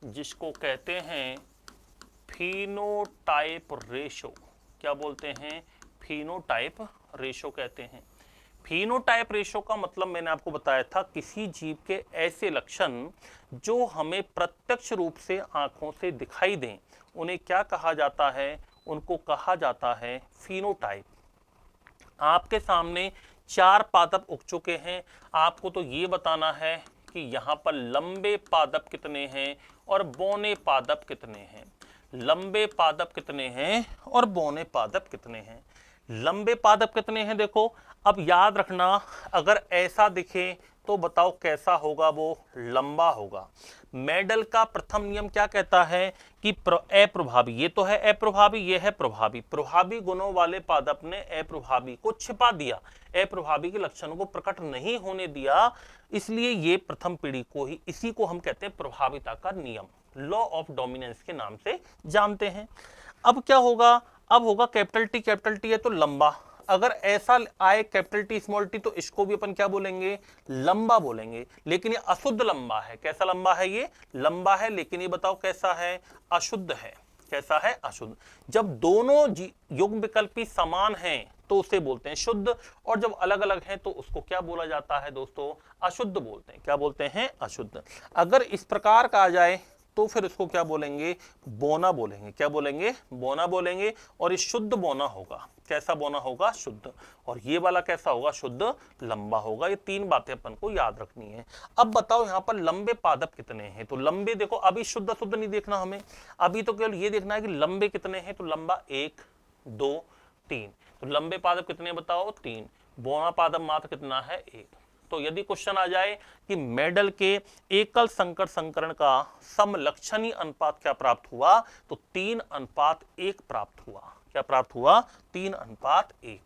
जिसको कहते हैं फिनोटाइप रेशो। क्या बोलते हैं, फिनोटाइप रेशो कहते हैं। फिनोटाइप रेशो का मतलब मैंने आपको बताया था, किसी जीव के ऐसे लक्षण जो हमें प्रत्यक्ष रूप से आंखों से दिखाई दें, उन्हें क्या कहा जाता है, उनको कहा जाता है फिनोटाइप। आपके सामने 4 पादप उग चुके हैं, आपको तो ये बताना है कि यहाँ पर लंबे पादप कितने हैं और बौने पादप कितने हैं। लंबे पादप कितने हैं और बौने पादप कितने हैं। लंबे पादप कितने हैं, देखो अब याद रखना, अगर ऐसा दिखे तो बताओ कैसा होगा, वो लंबा होगा। मेडल का प्रथम नियम क्या कहता है कि अप्रभावी, ये तो है अप्रभावी, ये है प्रभावी। प्रभावी गुणों वाले पादप ने अप्रभावी को छिपा दिया, अप्रभावी के लक्षणों को प्रकट नहीं होने दिया, इसलिए ये प्रथम पीढ़ी को ही, इसी को हम कहते हैं प्रभाविता का नियम, लॉ ऑफ डोमिनेंस के नाम से जानते हैं। अब क्या होगा, अब होगा कैपिटल टी है तो लंबा। अगर ऐसा आए कैपिटल टी स्मॉल टी तो इसको भी अपन क्या बोलेंगे, लंबा बोलेंगे। लेकिन ये अशुद्ध लंबा है। कैसा लंबा है, ये लंबा है, लेकिन ये बताओ कैसा है, अशुद्ध है। कैसा है, अशुद्ध। जब दोनों युग्म विकल्पी समान हैं तो उसे बोलते हैं शुद्ध, और जब अलग अलग हैं तो उसको क्या बोला जाता है दोस्तों, अशुद्ध बोलते हैं। क्या बोलते हैं, अशुद्ध। अगर इस प्रकार का आ जाए तो फिर इसको क्या बोलेंगे, बोना बोलेंगे। क्या बोलेंगे, बोना बोलेंगे। और ये शुद्ध बोना होगा। कैसा बोना होगा, शुद्ध। और ये वाला कैसा होगा, शुद्ध लंबा होगा। ये तीन बातें अपन को याद रखनी है। अब बताओ यहां पर लंबे पादप कितने हैं, तो लंबे देखो, अभी शुद्ध शुद्ध नहीं देखना हमें, अभी तो केवल ये देखना है कि लंबे कितने हैं। तो लंबा 1 2 3, तो लंबे पादप कितने बताओ, 3। बोना पादप मात्र कितना है, 1। तो यदि क्वेश्चन आ जाए कि मेडल के एकल संकर संकरण का समलक्षणी अनुपात क्या प्राप्त हुआ, तो 3:1 प्राप्त हुआ। क्या प्राप्त हुआ, 3:1।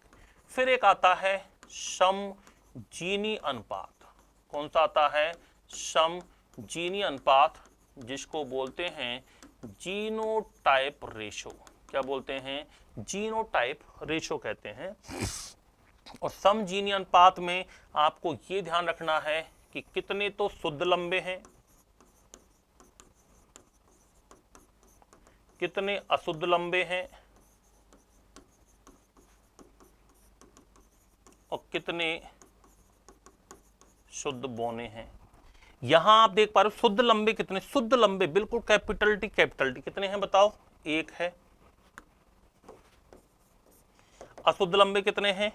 फिर एक आता है समजीनी अनुपात। कौन सा आता है, समजीनी अनुपात, जिसको बोलते हैं जीनोटाइप रेशो। क्या बोलते हैं, जीनोटाइप रेशो कहते हैं। और समजीनी अनुपात में आपको यह ध्यान रखना है कि कितने तो शुद्ध लंबे हैं, कितने अशुद्ध लंबे हैं, और कितने शुद्ध बोने हैं। यहां आप देख पा रहे हो शुद्ध लंबे कितने, शुद्ध लंबे बिल्कुल कैपिटल टी कितने हैं बताओ, 1 है। अशुद्ध लंबे कितने हैं,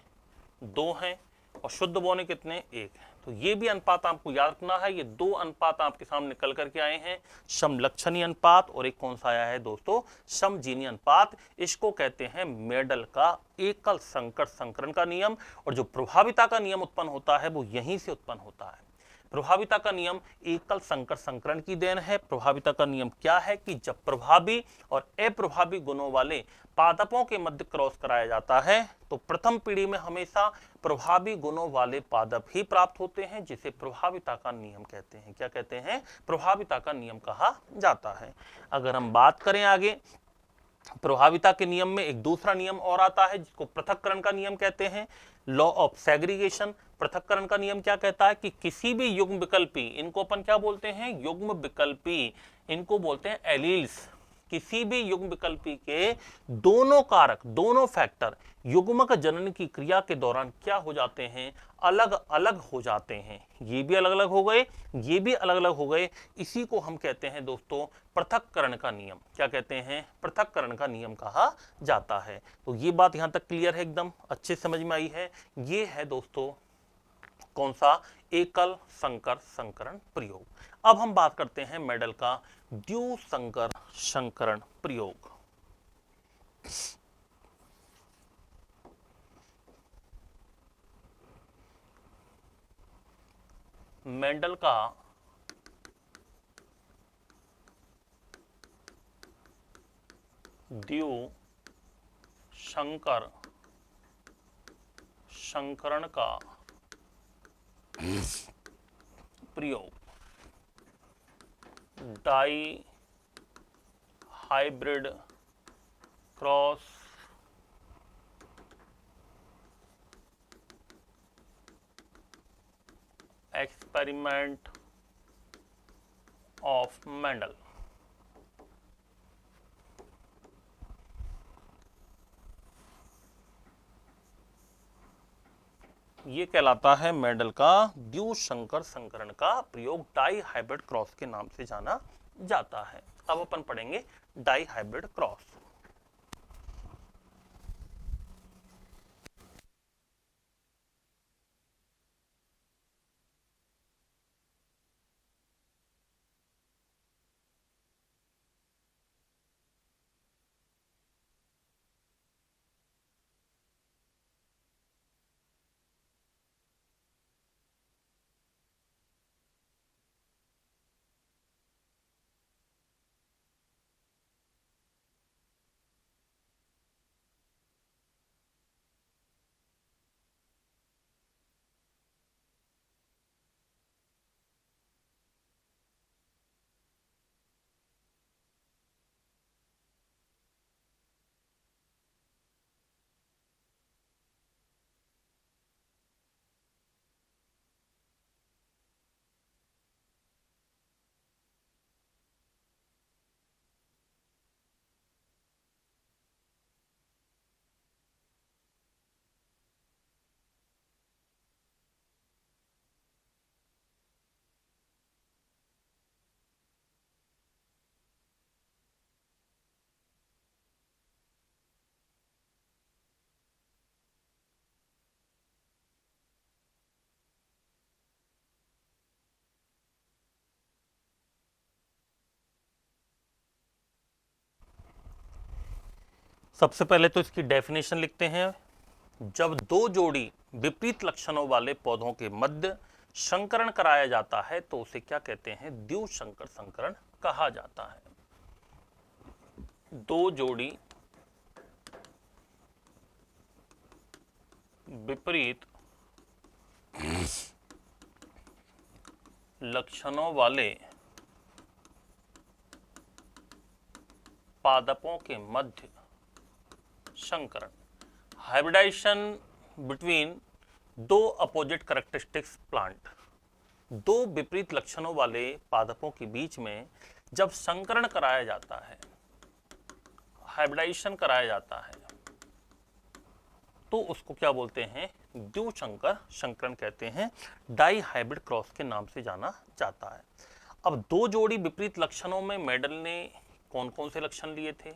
2 हैं। और शुद्ध बोने कितने, 1 है। तो ये भी अनुपात आपको याद रखना है। ये 2 अनुपात आपके सामने निकल करके आए हैं, समलक्षणी अनुपात, और एक कौन सा आया है दोस्तों, समजीनी अनुपात। इसको कहते हैं मेडल का एकल संकर संकरण का नियम। और जो प्रभाविता का नियम उत्पन्न होता है वो यहीं से उत्पन्न होता है। प्रभाविता का नियम एकल संकर संकरण की देन है। प्रभाविता का नियम क्या है कि जब प्रभावी और अप्रभावी गुणों वाले पादपों के मध्य क्रॉस कराया जाता है तो प्रथम पीढ़ी में हमेशा प्रभावी गुणों वाले पादप ही प्राप्त होते हैं, जिसे प्रभाविता का नियम कहते हैं। क्या कहते हैं, प्रभाविता का नियम कहा जाता है। अगर हम बात करें आगे, प्रभाविता के नियम में एक दूसरा नियम और आता है जिसको पृथक्करण का नियम कहते हैं, लॉ ऑफ सेग्रीगेशन। पृथक्करण का नियम क्या कहता है कि किसी भी युग्म विकल्पी, इनको अपन क्या बोलते हैं, युग्म विकल्पी, इनको बोलते हैं एलील्स। किसी भी युग्म विकल्पी के दोनों कारक, दोनों फैक्टर युग्मक जनन की क्रिया के दौरान क्या हो जाते हैं, अलग अलग हो जाते हैं। ये भी अलग अलग हो गए, ये भी अलग अलग हो गए। इसी को हम कहते हैं दोस्तों पृथक्करण का नियम। क्या कहते हैं, पृथक्करण का नियम कहा जाता है। तो ये बात यहां तक क्लियर है, एकदम अच्छे समझ में आई है। ये है दोस्तों कौन सा, एकल संकर संकरण प्रयोग। अब हम बात करते हैं मेडल का द्विसंकर संकरण प्रयोग। मेंडल का द्विसंकर संकरण का प्रयोग dihybrid cross experiment of Mendel. ये कहलाता है मेंडल का द्विसंकर संकरण का प्रयोग, डाई हाइब्रिड क्रॉस के नाम से जाना जाता है। अब अपन पढ़ेंगे डाई हाइब्रिड क्रॉस। सबसे पहले तो इसकी डेफिनेशन लिखते हैं। जब दो जोड़ी विपरीत लक्षणों वाले पौधों के मध्य संकरण कराया जाता है तो उसे क्या कहते हैं? द्विसंकर संकरण कहा जाता है। दो जोड़ी विपरीत लक्षणों वाले पादपों के मध्य संकरण, हाइब्रिडाइजेशन बिटवीन दो अपोजिट कैरेक्टरिस्टिक्स प्लांट, दो विपरीत लक्षणों वाले पादपों के बीच में जब संकरण कराया जाता है, हाइब्रिडाइजेशन कराया जाता है, तो उसको क्या बोलते हैं? द्विसंकर संकरण कहते हैं। डाई हाइब्रिड क्रॉस के नाम से जाना जाता है। अब दो जोड़ी विपरीत लक्षणों में मेडल ने कौन कौन से लक्षण लिए थे?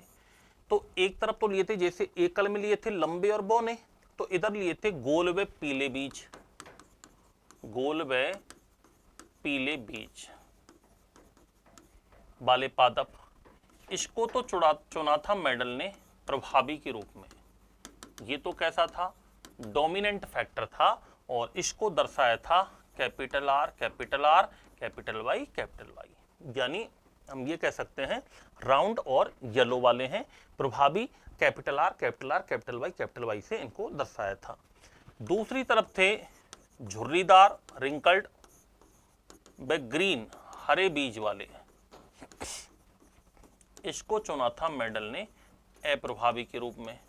तो एक तरफ तो लिए थे, जैसे एकल में लिए थे लंबे और बौने, तो इधर लिए थे गोल व पीले बीज, गोल व पीले बीज वाले पादप। इसको तो चुना था मेडल ने प्रभावी के रूप में। ये तो कैसा था? डोमिनेंट फैक्टर था, और इसको दर्शाया था capital R capital R capital Y capital Y. यानी हम ये कह सकते हैं राउंड और येलो वाले हैं। प्रभावी capital R capital R capital Y से इनको दर्शाया था। दूसरी तरफ थे झुर्रीदार रिंकल्ड व ग्रीन हरे बीज वाले। इसको चुना था मेडल ने अप्रभावी के रूप में,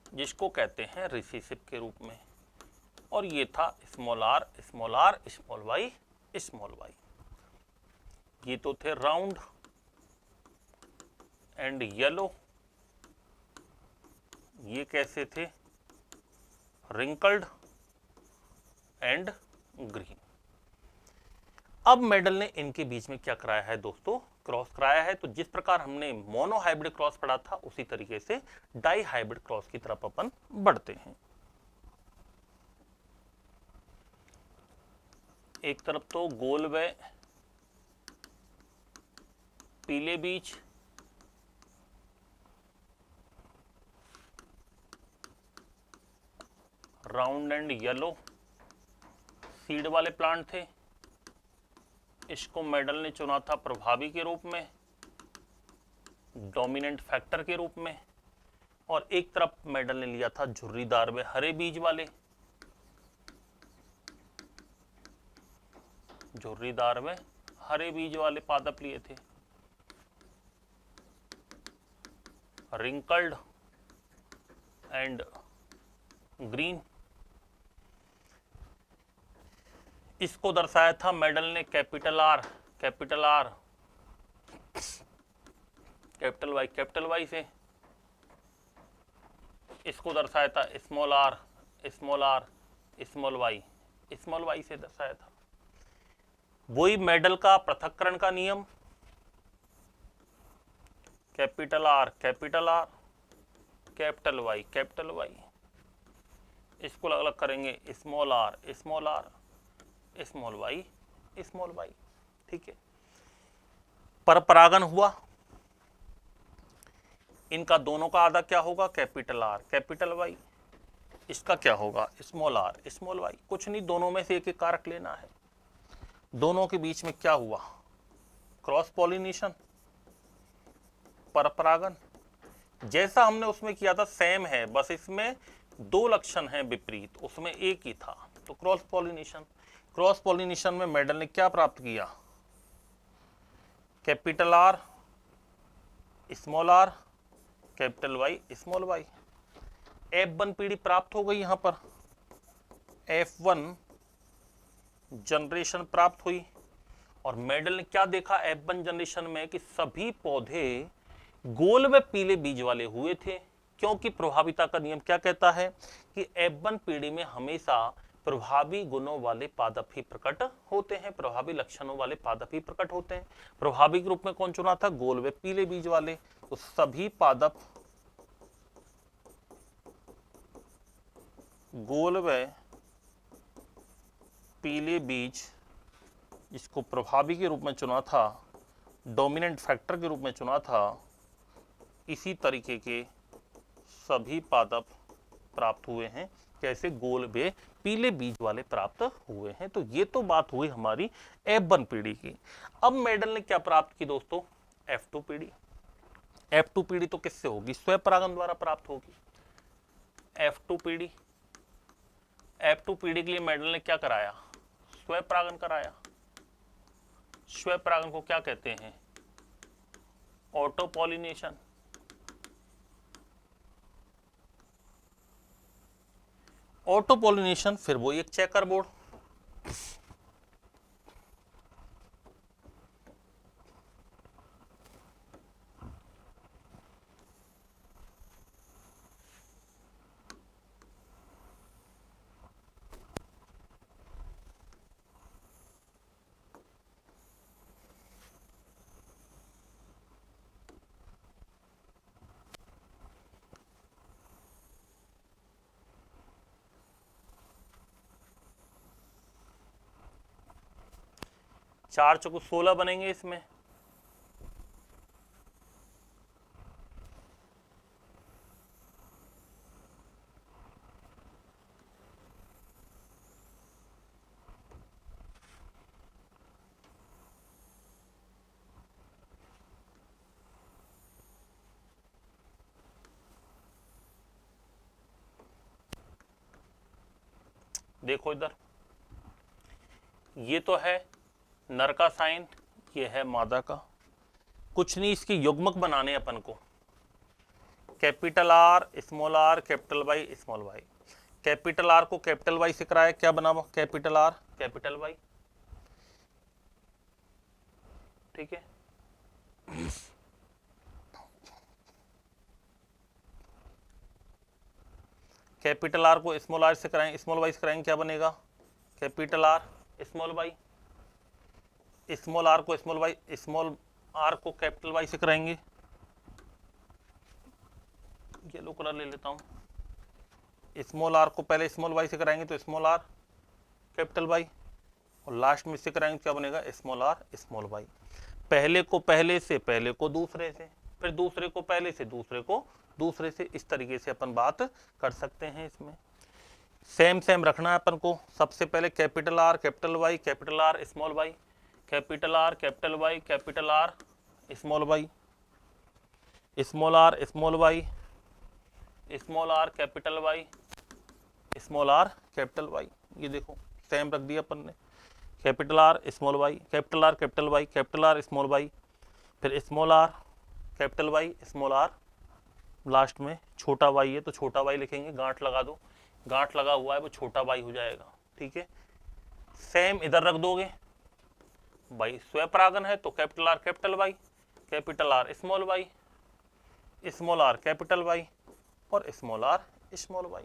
जिसको कहते हैं रिसेसिव के रूप में। और ये था small R small R small Y small Y. ये तो थे राउंड एंड येलो। ये कैसे थे? Wrinkled and green. अब मेडल ने इनके बीच में क्या कराया है दोस्तों? क्रॉस कराया है। तो जिस प्रकार हमने मोनो हाइब्रिड क्रॉस पढ़ा था, उसी तरीके से डाई हाइब्रिड क्रॉस की तरफ अपन बढ़ते हैं। एक तरफ तो गोल व पीले बीज, राउंड एंड येलो सीड वाले प्लांट थे। इसको मेडल ने चुना था प्रभावी के रूप में, डोमिनेंट फैक्टर के रूप में। और एक तरफ मेडल ने लिया था झुर्रीदार व हरे बीज वाले, झुर्रीदार व हरे बीज वाले पादप लिए थे। Wrinkled and green. इसको दर्शाया था मेडल ने कैपिटल आर कैपिटल वाई से। इसको दर्शाया था स्मॉल आर स्मॉल वाई से दर्शाया था। वही मेडल का पृथक्करण का नियम, कैपिटल आर कैपिटल वाई। इसको अलग अलग करेंगे स्मॉल आर स्मॉल वाई। ठीक है। परपरागन हुआ, इनका दोनों का आधा क्या होगा? Capital R capital Y. इसका क्या होगा? Small R small Y. कुछ नहीं, दोनों में से एक एक कारक लेना है। दोनों के बीच में क्या हुआ? क्रॉस पॉलिनेशन, परपरागन। जैसा हमने उसमें किया था सेम है, बस इसमें दो लक्षण हैं विपरीत, उसमें एक ही था। तो क्रॉस पॉलिनेशन में मेडल ने क्या प्राप्त किया? Capital R small R capital Y small Y. F1 पीढ़ी प्राप्त हो गई। यहां पर F1 जनरेशन प्राप्त हुई। और मेडल ने क्या देखा F1 जनरेशन में? कि सभी पौधे गोल व पीले बीज वाले हुए थे, क्योंकि प्रभाविता का नियम क्या कहता है कि F1 पीढ़ी में हमेशा प्रभावी गुणों वाले पादप ही प्रकट होते हैं, प्रभावी लक्षणों वाले पादप ही प्रकट होते हैं। प्रभावी के रूप में कौन चुना था? गोल व पीले बीज वाले। तो सभी पादप गोल व पीले बीज, इसको प्रभावी के रूप में चुना था, डोमिनेंट फैक्टर के रूप में चुना था। इसी तरीके के सभी पादप प्राप्त हुए हैं। कैसे? गोल वे पीले बीज वाले प्राप्त हुए हैं। तो ये तो बात हुई हमारी F1 पीढ़ी की। अब मेडल ने क्या प्राप्त की दोस्तों? F2 पीढ़ी। F2 पीढ़ी तो किससे होगी? स्वपरागन द्वारा प्राप्त होगी। F2 पीढ़ी, F2 पीढ़ी के लिए मेडल ने क्या कराया? स्वपरागन कराया। स्वपरागन को क्या कहते हैं? Auto pollination. ऑटो पॉलिनेशन, फिर वो एक चेकर बोर्ड। चार चौको 16 बनेंगे इसमें। देखो इधर, ये तो है नर का साइन, ये है मादा का। कुछ नहीं, इसकी युग्मक बनाने अपन को। Capital R, small R, capital Y, small Y. Capital R को कैपिटल वाई से कराया, क्या बना? Capital R capital Y. ठीक है। कैपिटल आर को स्मॉल आर से कराएंगे, स्मॉल वाई से कराएंगे, क्या बनेगा? Capital R small Y. Small R को स्मॉल वाई, स्मॉल आर को कैपिटल वाई से कराएंगे। येलो कलर ले लेता हूं। स्मॉल आर को पहले स्मॉल वाई से कराएंगे तो स्मॉल आर कैपिटल वाई, और लास्ट में से कराएंगे क्या बनेगा? Small R small Y. पहले को पहले से, पहले को दूसरे से, फिर दूसरे को पहले से, दूसरे को दूसरे से। इस तरीके से अपन बात कर सकते हैं। इसमें सेम सेम रखना है अपन को। सबसे पहले capital R capital Y, capital R small Y, capital R capital Y, capital R small Y, small R small Y, small R capital Y, small R capital Y. ये देखो सेम रख दिया अपन ने। Capital R small Y, capital R capital Y, capital R small Y, फिर small R capital Y, small R, last में छोटा Y है तो छोटा वाई लिखेंगे। गांठ लगा दो, गांठ लगा हुआ है वो छोटा वाई हो जाएगा। ठीक है। सेम इधर रख दोगे भाई, स्वपरागन है तो capital R capital Y, capital R small Y, small R capital Y, और स्मॉल आर स्मॉल वाई।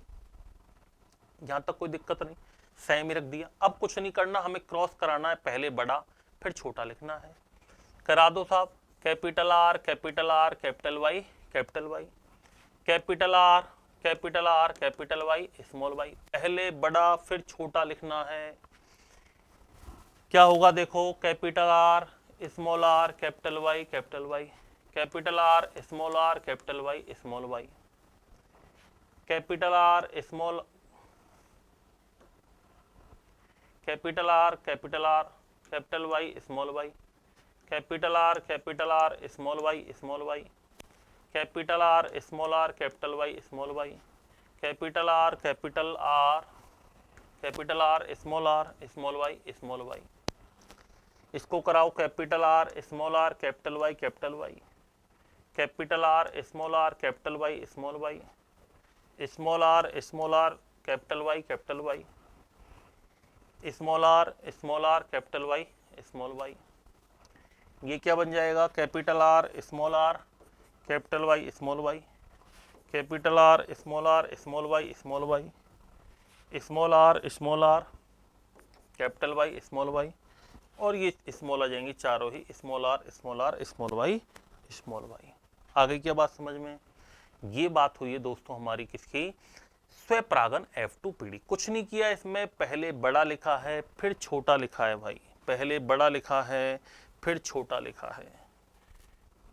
यहां तक कोई दिक्कत नहीं, सेम ही रख दिया। अब कुछ नहीं करना, हमें क्रॉस कराना है, पहले बड़ा फिर छोटा लिखना है। करा दो साहब। Capital R capital R capital Y, capital Y, capital R capital R capital Y, small Y. पहले बड़ा फिर छोटा लिखना है। क्या होगा देखो, capital R small R capital Y, capital Y, capital R small R capital Y, small Y, capital R small, capital R capital R capital Y, small Y, capital R small Y, small Y, capital R small R capital Y, small Y, capital R small R small Y, small Y. इसको कराओ capital R small R capital Y, capital Y, capital R small R capital Y, small Y, small R capital Y, capital Y, small R capital Y, small Y. ये क्या बन जाएगा? Capital R capital Y, small Y, capital R small Y, small Y, small R capital Y, small Y, और ये small आ जाएंगी चारों ही, small R small Y, small Y. आ गई क्या बात समझ में? ये बात हुई है दोस्तों हमारी किसकी? स्वपरागन F2 पीढ़ी। कुछ नहीं किया इसमें, पहले बड़ा लिखा है फिर छोटा लिखा है भाई, पहले बड़ा लिखा है फिर छोटा लिखा है।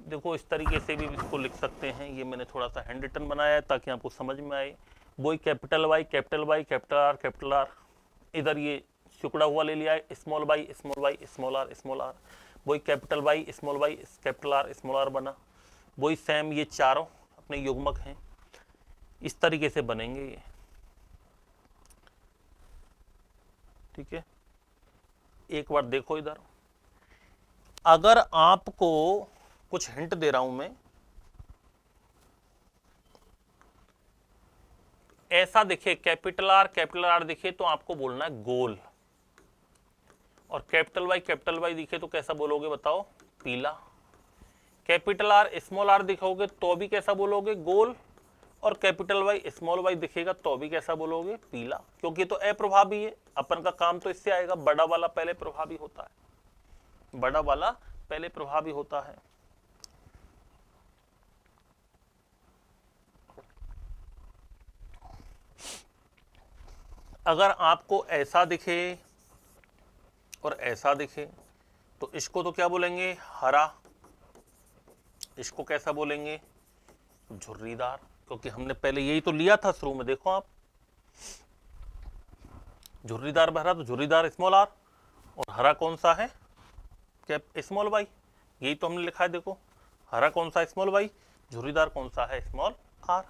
देखो इस तरीके से भी इसको लिख सकते हैं, ये मैंने थोड़ा सा हैंड रिटन बनाया है ताकि आपको समझ में आए। वही capital Y capital Y capital R, इधर ये सिकुड़ा हुआ ले लिया है स्मॉल वाई स्मॉल आर, वही कैपिटल वाई स्मॉल आर बना। वही सेम ये चारों अपने युग्मक हैं, इस तरीके से बनेंगे ये, ठीक है। एक बार देखो इधर, अगर आपको कुछ हिंट दे रहा हूं मैं, ऐसा दिखे कैपिटल आर दिखे तो आपको बोलना है गोल, और कैपिटल वाई दिखे तो कैसा बोलोगे बताओ, पीला। कैपिटल आर दिखोगे तो भी कैसा बोलोगे, गोल, और कैपिटल वाई दिखेगा तो भी कैसा बोलोगे, पीला, क्योंकि तो अप्रभावी है। अपन का काम तो इससे आएगा, बड़ा वाला पहले प्रभावी होता है, बड़ा वाला पहले प्रभावी होता है। अगर आपको ऐसा दिखे और ऐसा दिखे तो इसको तो क्या बोलेंगे, हरा, इसको कैसा बोलेंगे, झुर्रीदार, क्योंकि हमने पहले यही तो लिया था शुरू में। देखो आप, झुर्रीदार भरा तो झुर्रीदार स्मॉल आर, और हरा कौन सा है, कैप स्मॉल वाई, यही तो हमने लिखा है। देखो हरा कौन सा है, स्मॉल वाई, झुर्रीदार कौन सा है, स्मॉल आर।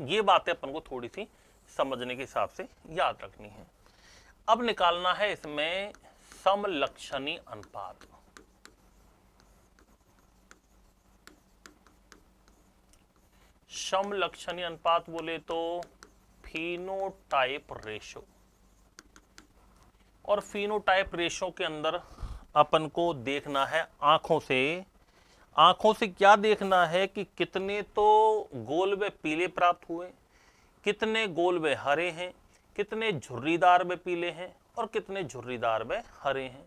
ये बातें अपन को थोड़ी सी समझने के हिसाब से याद रखनी है। अब निकालना है इसमें समलक्षणी अनुपात। समलक्षणी अनुपात बोले तो फिनोटाइप रेशो, और फिनोटाइप रेशो के अंदर अपन को देखना है आंखों से क्या देखना है कि कितने तो गोल व पीले प्राप्त हुए, कितने गोल व हरे हैं, कितने झुर्रीदार व पीले हैं, और कितने झुर्रीदार व हरे हैं।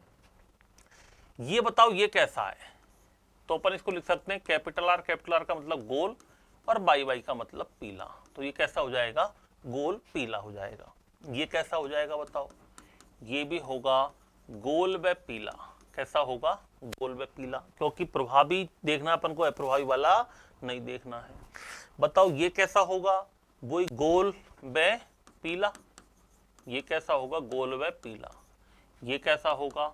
ये बताओ ये कैसा है, तो अपन इसको लिख सकते हैं कैपिटल आर का मतलब गोल, और वाई का मतलब पीला, तो ये कैसा हो जाएगा, गोल पीला हो जाएगा। ये कैसा हो जाएगा बताओ, ये भी होगा गोल व पीला। कैसा होगा, गोल व पीला, क्योंकि प्रभावी देखना अपन को, अप्रभावी वाला नहीं देखना है। बताओ ये कैसा होगा, वही गोल व पीला। ये कैसा होगा, गोल व पीला। ये कैसा होगा,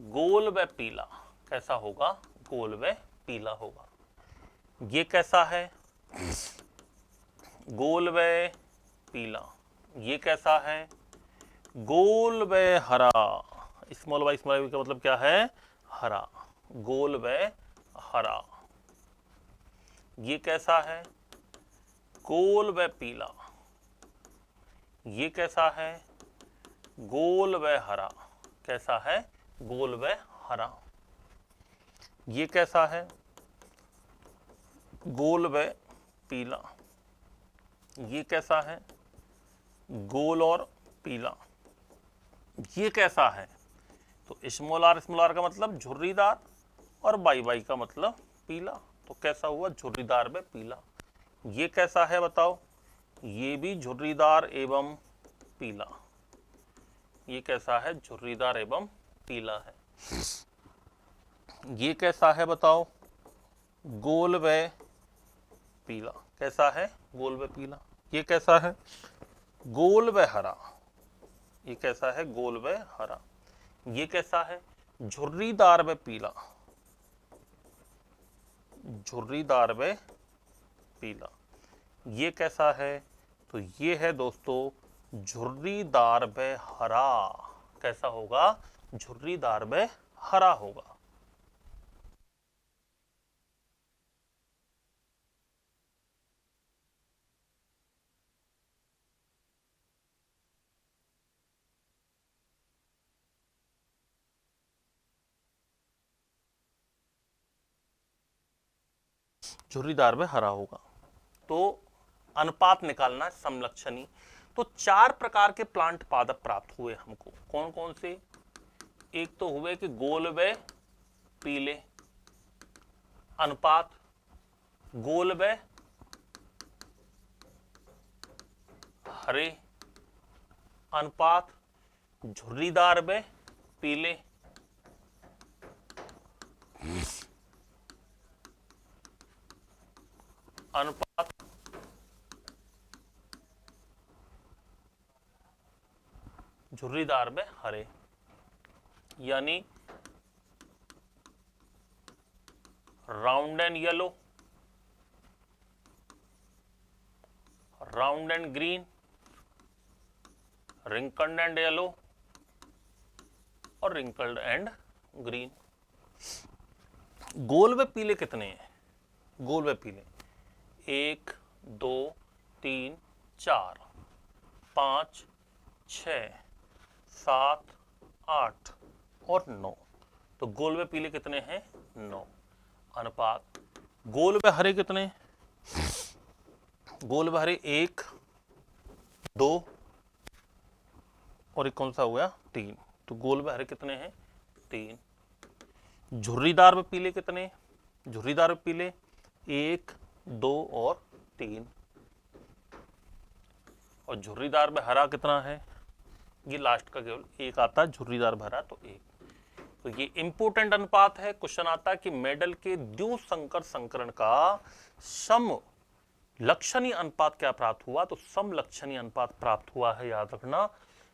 गोल व पीला। कैसा होगा, गोल व पीला होगा। ये कैसा है, गोल व पीला। ये कैसा है, गोल व हरा। स्मॉल वाई का मतलब क्या है, हरा, गोल व हरा। ये कैसा है, गोल व पीला। ये कैसा है, गोल व हरा। कैसा है, गोल व हरा। ये कैसा है, गोल व पीला। ये कैसा है, गोल और पीला। ये कैसा है, तो स्मॉल आर का मतलब झुर्रीदार, और वाई का मतलब पीला, तो कैसा हुआ, झुर्रीदार व पीला। ये कैसा है बताओ, ये भी झुर्रीदार एवं पीला। ये कैसा है, झुर्रीदार एवं पीला है। ये कैसा है बताओ, गोल व पीला। कैसा है, गोल व पीला। ये कैसा है, गोल व हरा। ये कैसा है, गोल व हरा। ये कैसा है, झुर्रीदार व पीला। झुर्रीदार व पीला। ये कैसा है, तो ये है दोस्तों झुर्रीदार व हरा। कैसा होगा, झुर्रीदार व हरा होगा। झुर्रीदार व हरा होगा। तो अनुपात निकालना है समलक्षणी। तो 4 प्रकार के प्लांट पादप प्राप्त हुए हमको। कौन कौन से, एक तो हुए कि गोल व पीले अनुपात, गोल व हरे अनुपात, झुर्रीदार व पीले अनुपात झुर्रीदार में हरे, यानी round and yellow, round and green, wrinkled and yellow और रिंकल्ड एंड ग्रीन। गोल व पीले कितने हैं? गोल व पीले 1 2 3 4 5 6 7 8 और 9। तो गोल व पीले कितने हैं? 9। अनुपात गोल व हरे कितने? गोल व हरे 1 2 और एक कौन सा हो गया? 3। तो गोल व हरे कितने हैं? 3। झुर्रीदार व पीले कितने? झुर्रीदार व पीले 1 2 और 3। और झुर्रीदार में हरा कितना है? ये लास्ट का केवल एक आता है, झुर्रीदार भरा तो 1। तो ये इंपोर्टेंट अनुपात है। क्वेश्चन आता है कि मेडल के द्विसंकर संकरण का सम लक्षणीय अनुपात क्या प्राप्त हुआ? तो सम लक्षणीय अनुपात प्राप्त हुआ है, याद रखना,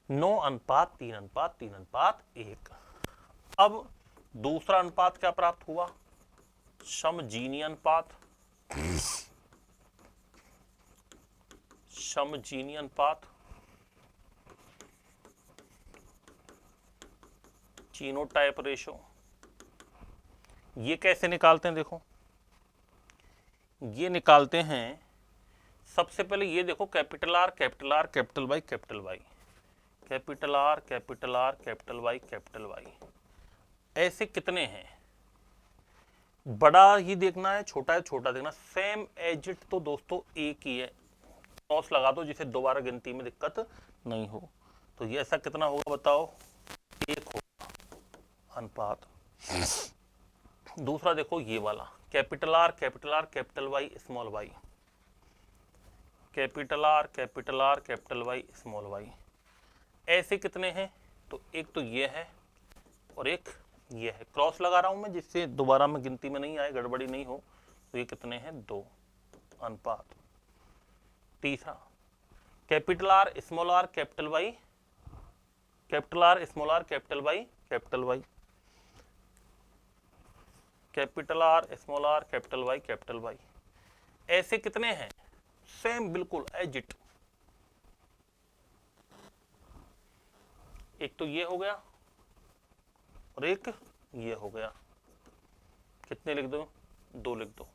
9:3:3:1। अब दूसरा अनुपात क्या प्राप्त हुआ? समजीनी अनुपात। समजीनी अनुपात, जीनोटाइप रेशो। ये कैसे निकालते हैं? देखो, ये निकालते हैं सबसे पहले ये देखो, capital R capital R capital Y capital Y, capital R capital R capital Y capital Y. ऐसे कितने हैं? बड़ा ही देखना है, छोटा है छोटा देखना। सेम एज इट तो दोस्तों एक ही है, क्रॉस लगा दो जिसे दोबारा गिनती में दिक्कत नहीं हो। तो ये ऐसा कितना होगा बताओ? 1 होगा अनुपात। दूसरा देखो ये वाला, capital R capital Y small Y, capital R capital Y small Y. ऐसे कितने हैं? तो एक तो ये है और एक ये है, क्रॉस लगा रहा हूं मैं जिससे दोबारा में गिनती में नहीं आए, गड़बड़ी नहीं हो। तो ये कितने हैं? 2 अनुपात। तीसरा capital R small R capital Y, capital R small R capital Y capital Y, capital R small R capital Y capital Y. ऐसे कितने हैं? सेम बिल्कुल एज इट। एक तो ये हो गया और एक ये हो गया। कितने लिख दो? 2 लिख दो।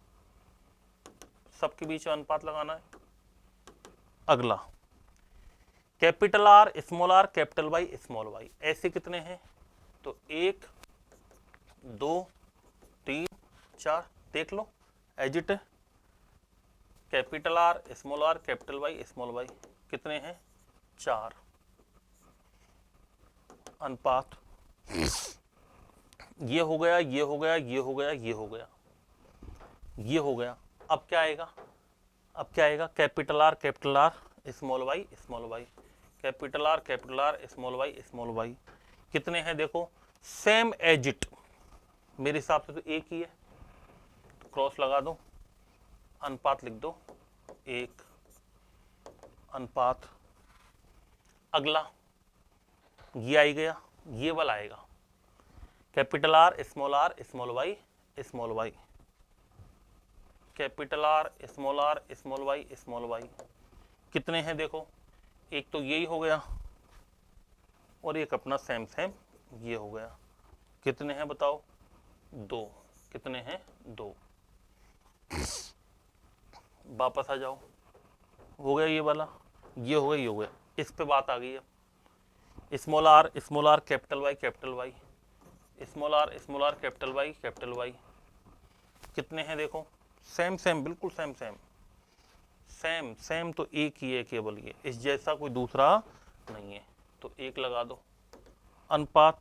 सबके बीच में अनुपात लगाना है। अगला capital R small R capital Y small Y. ऐसे कितने हैं? तो 1 2 3 4, देख लो एज इट है। Capital R small R capital Y small Y कितने हैं? 4 अनुपात। ये हो गया, ये हो गया, ये हो गया, ये हो गया, ये हो गया। अब क्या आएगा? अब क्या आएगा? Capital R small Y capital R small Y कितने हैं? देखो सेम एज इट, मेरे हिसाब से तो एक ही है, तो क्रॉस लगा दो, अनुपात लिख दो 1 अनुपात। अगला ये आई गया, ये वाला आएगा, capital R small Y small Y, capital R small Y कितने हैं? देखो एक तो यही हो गया और एक अपना सेम ये हो गया। कितने हैं बताओ? 2। कितने हैं? 2। वापस आ जाओ, हो गया ये वाला, ये हो गया, ये हो गया। इस पे बात आ गई है, small R capital Y small R capital Y कितने हैं? देखो सेम बिल्कुल सेम तो एक ही है केवल, ये इस जैसा कोई दूसरा नहीं है। तो 1 लगा दो, अनुपात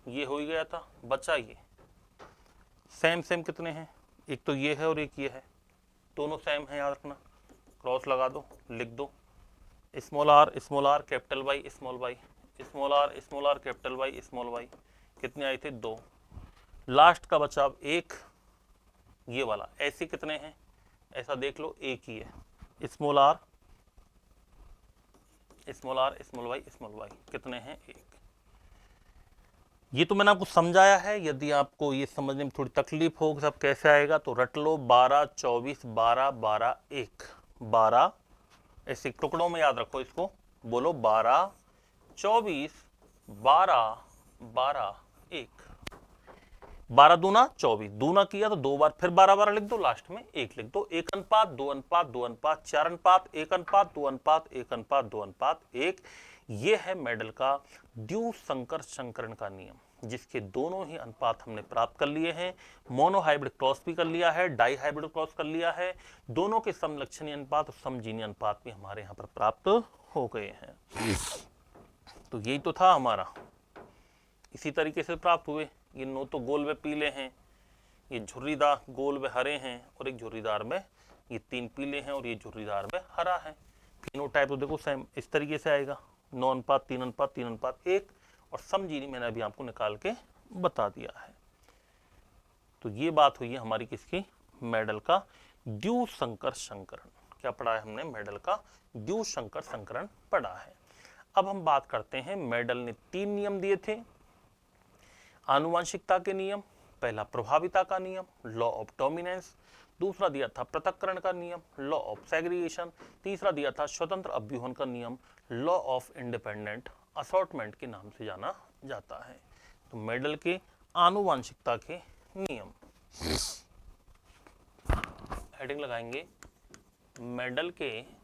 ये हो ही गया था, बचा ये सेम कितने हैं? एक तो ये है और एक ये है, दोनों सेम है, याद रखना। क्रॉस लगा दो, लिख दो small R capital Y small Y, small R capital Y small Y कितने आए थे? 2। लास्ट का बचा अब 1 ये वाला। ऐसे कितने हैं? ऐसा देख लो एक ही है, small R small R small Y कितने हैं? एक। ये तो मैंने आपको समझाया है। यदि आपको ये समझने में थोड़ी तकलीफ हो सब कैसे आएगा तो रट लो 12 24 12 12 1 12, ऐसे टुकड़ों में याद रखो इसको, बोलो 12 24 12 12 1। 12 दूना 24, दूना किया तो 2 बार फिर 12 12 लिख दो, लास्ट में 1 लिख दो। 1 अनुपात 2 अनुपात 2 अनुपात 4 अनुपात 1 अनुपात 2 अनुपात 1 अनुपात 2 अनुपात 1। ये है मेडल का द्विसंकर संकरण का नियम, जिसके दोनों ही अनुपात हमने प्राप्त कर लिए हैं। मोनो हाइब्रिड क्रॉस भी कर लिया है, डाई हाइब्रिड क्रॉस कर लिया है। दोनों के समलक्षणीय अनुपात और समजीनीय अनुपात भी हमारे यहाँ पर प्राप्त हो गए हैं। तो यही तो था हमारा, इसी तरीके से प्राप्त हुए। ये नो तो गोल व पीले हैं, ये झुर्रीदार गोल व हरे हैं, और एक झुर्रीदार में ये 3 पीले हैं और ये झुर्रीदार में हरा है। तीनों टाइप तो देखो सेम इस तरीके से आएगा, 9 अनुपात 3 अनुपात 3 अनुपात 1, और समजीनी मैंने अभी आपको निकाल के बता दिया है। तो ये बात हुई है हमारी किसकी? मेडल का द्विसंकर संकरण। क्या पढ़ा है हमने? मेडल का द्विसंकर संकरण पढ़ा है। अब हम बात करते हैं, मेडल ने 3 नियम दिए थे आनुवंशिकता के नियम। पहला प्रभाविता का नियम, लॉ ऑफ डोमिनेंस। दूसरा दिया था पृथक्करण का नियम, लॉ ऑफ सेग्रीगेशन। तीसरा दिया था स्वतंत्र अभ्यूहन का नियम, लॉ ऑफ इंडिपेंडेंट असॉर्टमेंट के नाम से जाना जाता है। तो मेडल के आनुवंशिकता के नियम, हेडिंग लगाएंगे मेडल के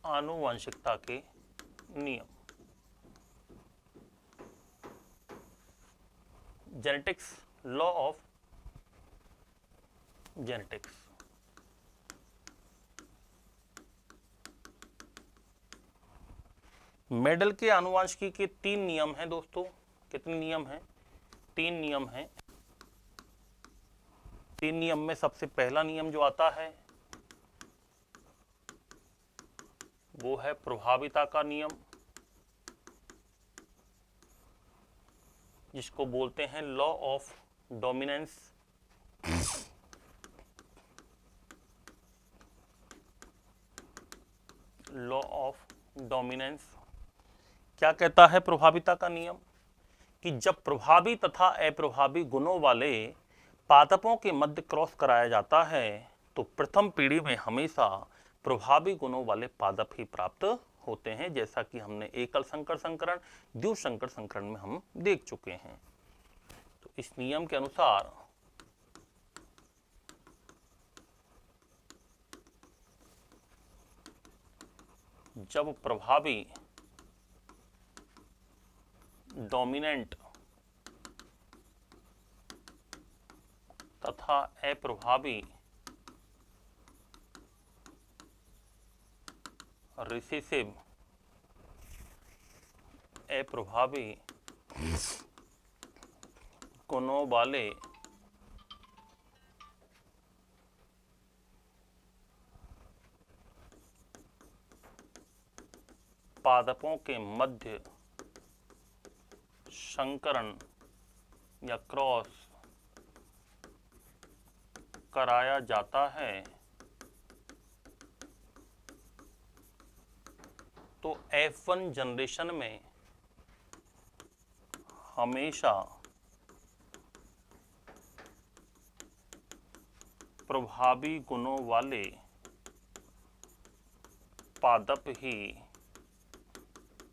आनुवंशिकता के नियम। Genetics, law of genetics. Medal के आनुवंशिकी के 3 नियम हैं दोस्तों। कितने नियम हैं? 3 नियम हैं। 3 नियम में सबसे पहला नियम जो आता है वो है प्रभाविता का नियम, जिसको बोलते हैं law of dominance. Law of dominance क्या कहता है? प्रभाविता का नियम कि जब प्रभावी तथा अप्रभावी गुणों वाले पादपों के मध्य क्रॉस कराया जाता है तो प्रथम पीढ़ी में हमेशा प्रभावी गुणों वाले पादप ही प्राप्त होते हैं, जैसा कि हमने एकल संकर संकरण, द्विसंकर संकरण में हम देख चुके हैं। तो इस नियम के अनुसार जब प्रभावी डोमिनेंट तथा अप्रभावी रिसेसिव अप्रभावी गुणों वाले पादपों के मध्य संकरण या क्रॉस कराया जाता है तो F1 जनरेशन में हमेशा प्रभावी गुणों वाले पादप ही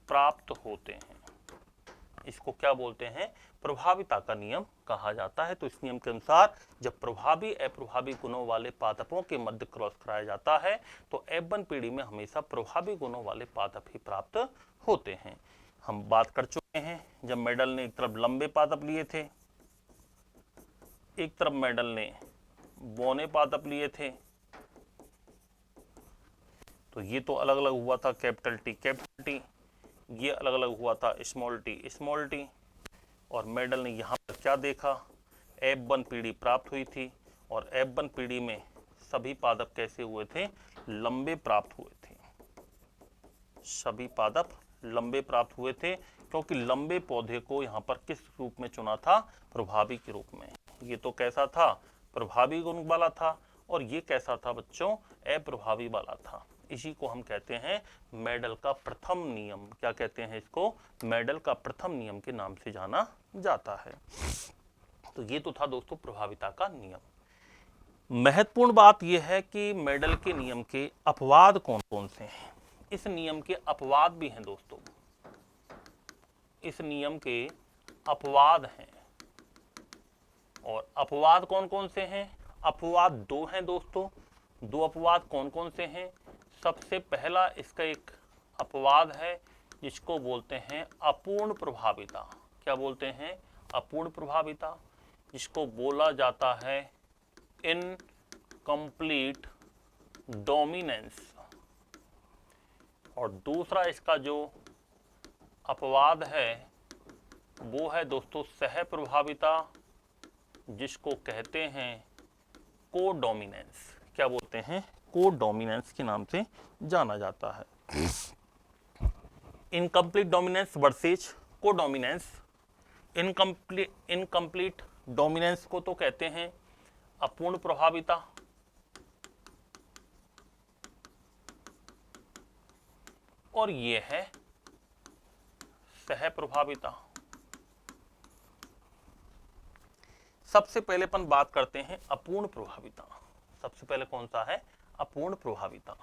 प्राप्त होते हैं। इसको क्या बोलते हैं? प्रभाविता का नियम कहा जाता है। तो इस नियम के अनुसार जब प्रभावी अप्रभावी गुणों वाले पादपों के मध्य क्रॉस कराया जाता है तो F1 पीढ़ी में हमेशा प्रभावी गुणों वाले पादप ही प्राप्त होते हैं। हम बात कर चुके हैं जब मेडल ने एक तरफ लंबे पादप लिए थे, एक तरफ मेडल ने बौने पादप लिए थे। तो ये तो अलग अलग हुआ था कैपिटल टी, ये अलग अलग हुआ था स्मॉल टी, और मेडल ने यहाँ पर क्या देखा? F1 पीढ़ी प्राप्त हुई थी, और F1 पीढ़ी में सभी पादप कैसे हुए थे? लंबे प्राप्त हुए थे। सभी पादप लंबे प्राप्त हुए थे, क्योंकि लंबे पौधे को यहाँ पर किस रूप में चुना था? प्रभावी के रूप में। ये तो कैसा था? प्रभावी गुण वाला था, और ये कैसा था बच्चों? अप्रभावी वाला था। इसी को हम कहते हैं मेडल का प्रथम नियम। क्या कहते हैं इसको? मेडल का प्रथम नियम के नाम से जाना जाता है। तो ये तो था दोस्तों प्रभाविता का नियम। महत्वपूर्ण बात यह है कि मेडल के नियम के अपवाद कौन कौन से हैं। इस नियम के अपवाद भी हैं दोस्तों, इस नियम के अपवाद हैं। और अपवाद कौन कौन से हैं? अपवाद दो हैं दोस्तों। दो अपवाद कौन कौन से हैं? सबसे पहला इसका एक अपवाद है जिसको बोलते हैं अपूर्ण प्रभाविता। क्या बोलते हैं? अपूर्ण प्रभाविता, जिसको बोला जाता है इनकम्प्लीट डोमिनेंस। और दूसरा इसका जो अपवाद है वो है दोस्तों सह प्रभाविता, जिसको कहते हैं कोडोमिनेंस। क्या बोलते हैं? कोडोमिनेंस के नाम से जाना जाता है। Incomplete dominance versus codominance. Incomplete dominance को तो कहते हैं अपूर्ण प्रभाविता, और ये है सह प्रभाविता। सबसे पहले अपन बात करते हैं अपूर्ण प्रभाविता। सबसे पहले कौन सा है? अपूर्ण प्रभाविता।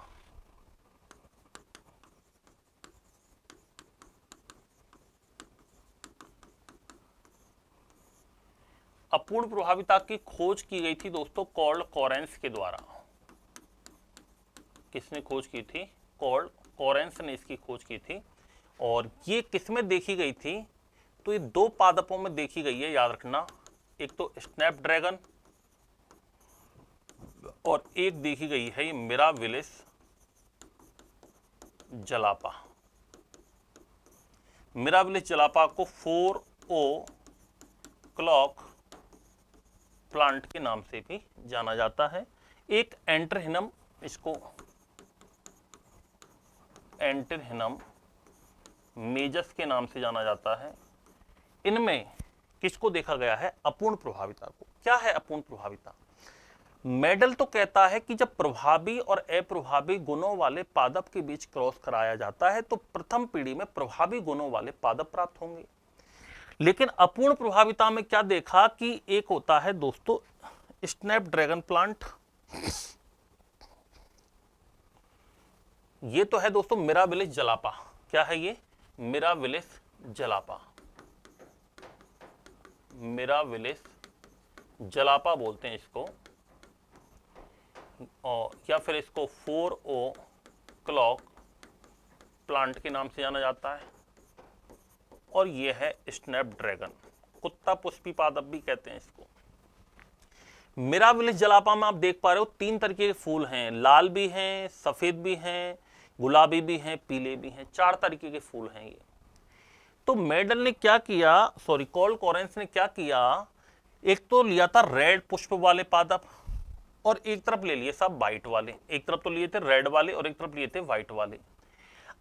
अपूर्ण प्रभाविता की खोज की गई थी दोस्तों कार्ल कोरेंस के द्वारा। किसने खोज की थी? कार्ल कोरेंस ने इसकी खोज की थी। और ये किसमें देखी गई थी? तो ये दो पादपों में देखी गई है, याद रखना। एक तो स्नैपड्रैगन, और एक देखी गई है ये मिराविलिस जलापा। मिराविलिस जलापा को 4 o'clock प्लांट के नाम से भी जाना जाता है। एक एंटरहिनम, इसको एंटरहिनम मेजस के नाम से जाना जाता है। इनमें किसको देखा गया है? अपूर्ण प्रभाविता को। क्या है अपूर्ण प्रभाविता? मेडल तो कहता है कि जब प्रभावी और अप्रभावी गुणों वाले पादप के बीच क्रॉस कराया जाता है तो प्रथम पीढ़ी में प्रभावी गुणों वाले पादप प्राप्त होंगे। लेकिन अपूर्ण प्रभाविता में क्या देखा कि एक होता है दोस्तों स्नैपड्रैगन प्लांट, ये तो है दोस्तों मिराविलिस जलापा। क्या है ये? मिराविलिस जलापा। मिराविलिस जलापा बोलते हैं इसको, और या फिर इसको 4 o'clock प्लांट के नाम से जाना जाता है। और ये है स्नैपड्रैगन, कुत्ता पुष्पी पादप भी कहते हैं इसको। मिराविलिस जलापा में आप देख पा रहे हो 3 तरीके के फूल हैं, लाल भी हैं, सफेद भी हैं, गुलाबी भी हैं, पीले भी हैं। 4 तरीके के फूल हैं ये। तो मेडल ने क्या किया, कार्ल कोरेंस ने क्या किया, एक तो लिया था रेड पुष्प वाले पादप और एक तरफ ले लिए सब व्हाइट वाले। एक तरफ तो लिए थे रेड वाले और एक तरफ लिए थे व्हाइट वाले।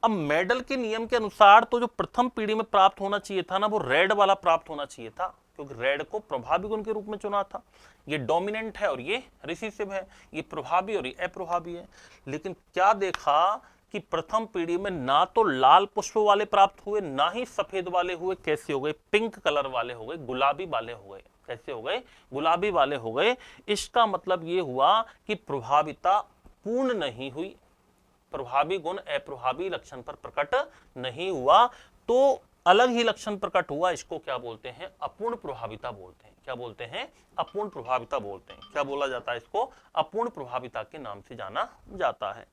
अब मेडल के नियम के अनुसार तो जो प्रथम पीढ़ी में प्राप्त होना चाहिए था ना, वो रेड वाला प्राप्त होना चाहिए था, क्योंकि रेड को प्रभावी गुण के रूप में चुना था। ये डोमिनेंट है और ये रिसेसिव है, ये प्रभावी और ये अप्रभावी है। लेकिन क्या देखा कि प्रथम पीढ़ी में ना तो लाल पुष्प वाले प्राप्त हुए, ना ही सफेद वाले हुए। कैसे हो गए? पिंक कलर वाले हो गए, गुलाबी वाले हो गए। कैसे हो गए? गुलाबी वाले हो गए। इसका मतलब ये हुआ कि प्रभाविता पूर्ण नहीं हुई, प्रभावी गुण अप्रभावी लक्षण पर प्रकट नहीं हुआ, तो अलग ही लक्षण प्रकट हुआ। इसको क्या बोलते हैं? अपूर्ण प्रभाविता बोलते हैं। क्या बोलते हैं? अपूर्ण प्रभाविता बोलते हैं। क्या बोला जाता है इसको? अपूर्ण प्रभाविता के नाम से जाना जाता है।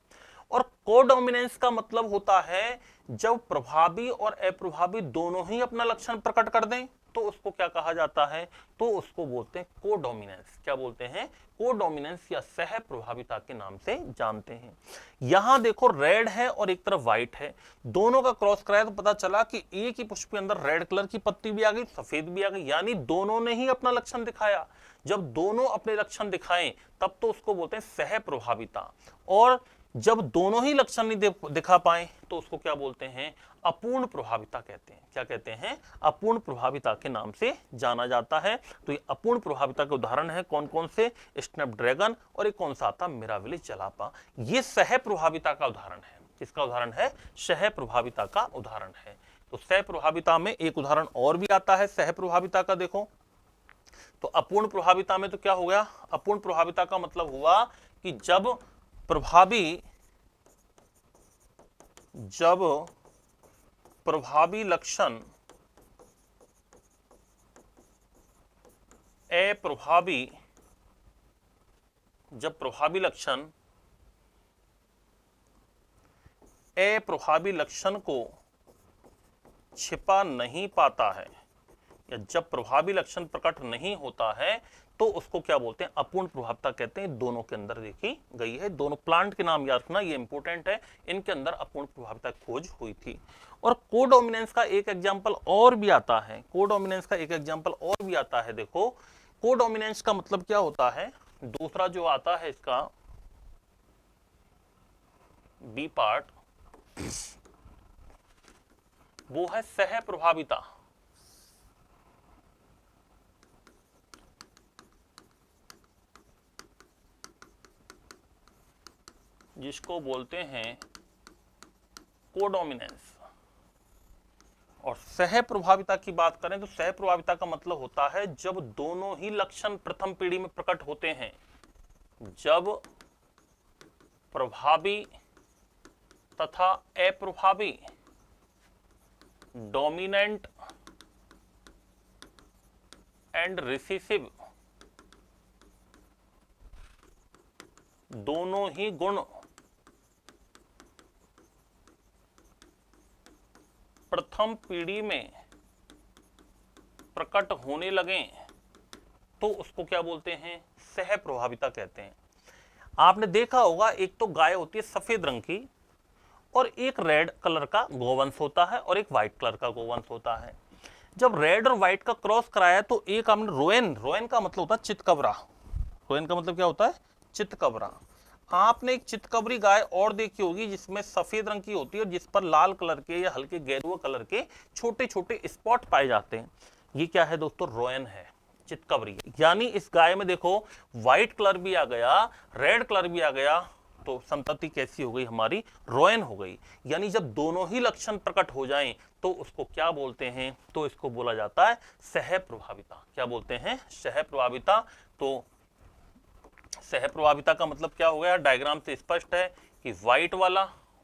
और कोडोमिनेंस का मतलब होता है जब प्रभावी और अप्रभावी दोनों ही अपना लक्षण प्रकट कर दें तो उसको क्या कहा जाता है? तो उसको बोलते हैं कोडोमिनेंस। क्या बोलते हैं? कोडोमिनेंस या सह प्रभाविता के नाम से जानते हैं। यहां देखो रेड है और एक तरफ व्हाइट है, दोनों का क्रॉस कराया तो पता चला कि एक ही पुष्प के अंदर रेड कलर की पत्ती भी आ गई, सफेद भी आ गई, यानी दोनों ने ही अपना लक्षण दिखाया। जब दोनों अपने लक्षण दिखाएं तब तो उसको बोलते हैं सह प्रभाविता। और जब दोनों ही लक्षण नहीं दिखा पाए तो उसको क्या बोलते हैं, अपूर्ण प्रभाविता कहते हैं। क्या कहते हैं, अपूर्ण प्रभाविता के नाम से जाना जाता है। तो ये अपूर्ण प्रभाविता के उदाहरण है कौन कौन से, स्नैपड्रैगन और एक कौन सा आता, मिराविलिस जलापा। ये सह प्रभाविता का उदाहरण है। किसका उदाहरण है, सह प्रभाविता का उदाहरण है। तो सह प्रभाविता में एक उदाहरण और भी आता है सह प्रभाविता का, देखो। तो अपूर्ण प्रभाविता में तो क्या हो गया, अपूर्ण प्रभाविता का मतलब हुआ कि जब प्रभावी लक्षण अप्रभावी, जब प्रभावी लक्षण अप्रभावी लक्षण को छिपा नहीं पाता है, या जब प्रभावी लक्षण प्रकट नहीं होता है तो उसको क्या बोलते हैं, अपूर्ण प्रभाविता कहते हैं। दोनों के अंदर देखी गई है, दोनों प्लांट के नाम याद रखना, ये इंपॉर्टेंट है। इनके अंदर अपूर्ण प्रभाविता खोज हुई थी। और कोडोमिनेंस का एक एग्जांपल और भी आता है, कोडोमिनेंस का एक एग्जांपल और भी आता है। देखो कोडोमिनेंस का मतलब क्या होता है, दूसरा जो आता है इसका बी पार्ट, वो है सह प्रभाविता, जिसको बोलते हैं कोडोमिनेंस। और सह प्रभाविता की बात करें तो सह प्रभाविता का मतलब होता है जब दोनों ही लक्षण प्रथम पीढ़ी में प्रकट होते हैं, जब प्रभावी तथा अप्रभावी, डोमिनेंट एंड रिसेसिव, दोनों ही गुण प्रथम पीढ़ी में प्रकट होने लगे तो उसको क्या बोलते हैं, सह प्रभाविता कहते हैं। आपने देखा होगा एक तो गाय होती है सफेद रंग की, और एक रेड कलर का गोवंश होता है और एक व्हाइट कलर का गोवंश होता है। जब रेड और व्हाइट का क्रॉस कराया तो एक आपने रोयन का मतलब होता है चितकबरा, रोयन का मतलब क्या होता है, चितकबरा। आपने एक चितकबरी गाय और देखी होगी जिसमें सफेद रंग की होती है और जिस पर लाल कलर के या हल्के गेरुआ कलर के छोटे छोटे स्पॉट पाए जाते हैं। ये क्या है दोस्तों, रोयन है, चितकबरी। यानी इस गाय में देखो व्हाइट कलर भी आ गया, रेड कलर भी आ गया, तो संतति कैसी हो गई हमारी, रोयन हो गई। यानी जब दोनों ही लक्षण प्रकट हो जाएं तो उसको क्या बोलते हैं, तो इसको बोला जाता है सह प्रभाविता। क्या बोलते हैं, सह प्रभाविता। तो सह प्रभाविता का मतलब क्या हो गया, डायग्राम से स्पष्ट है कि व्हाइट वाला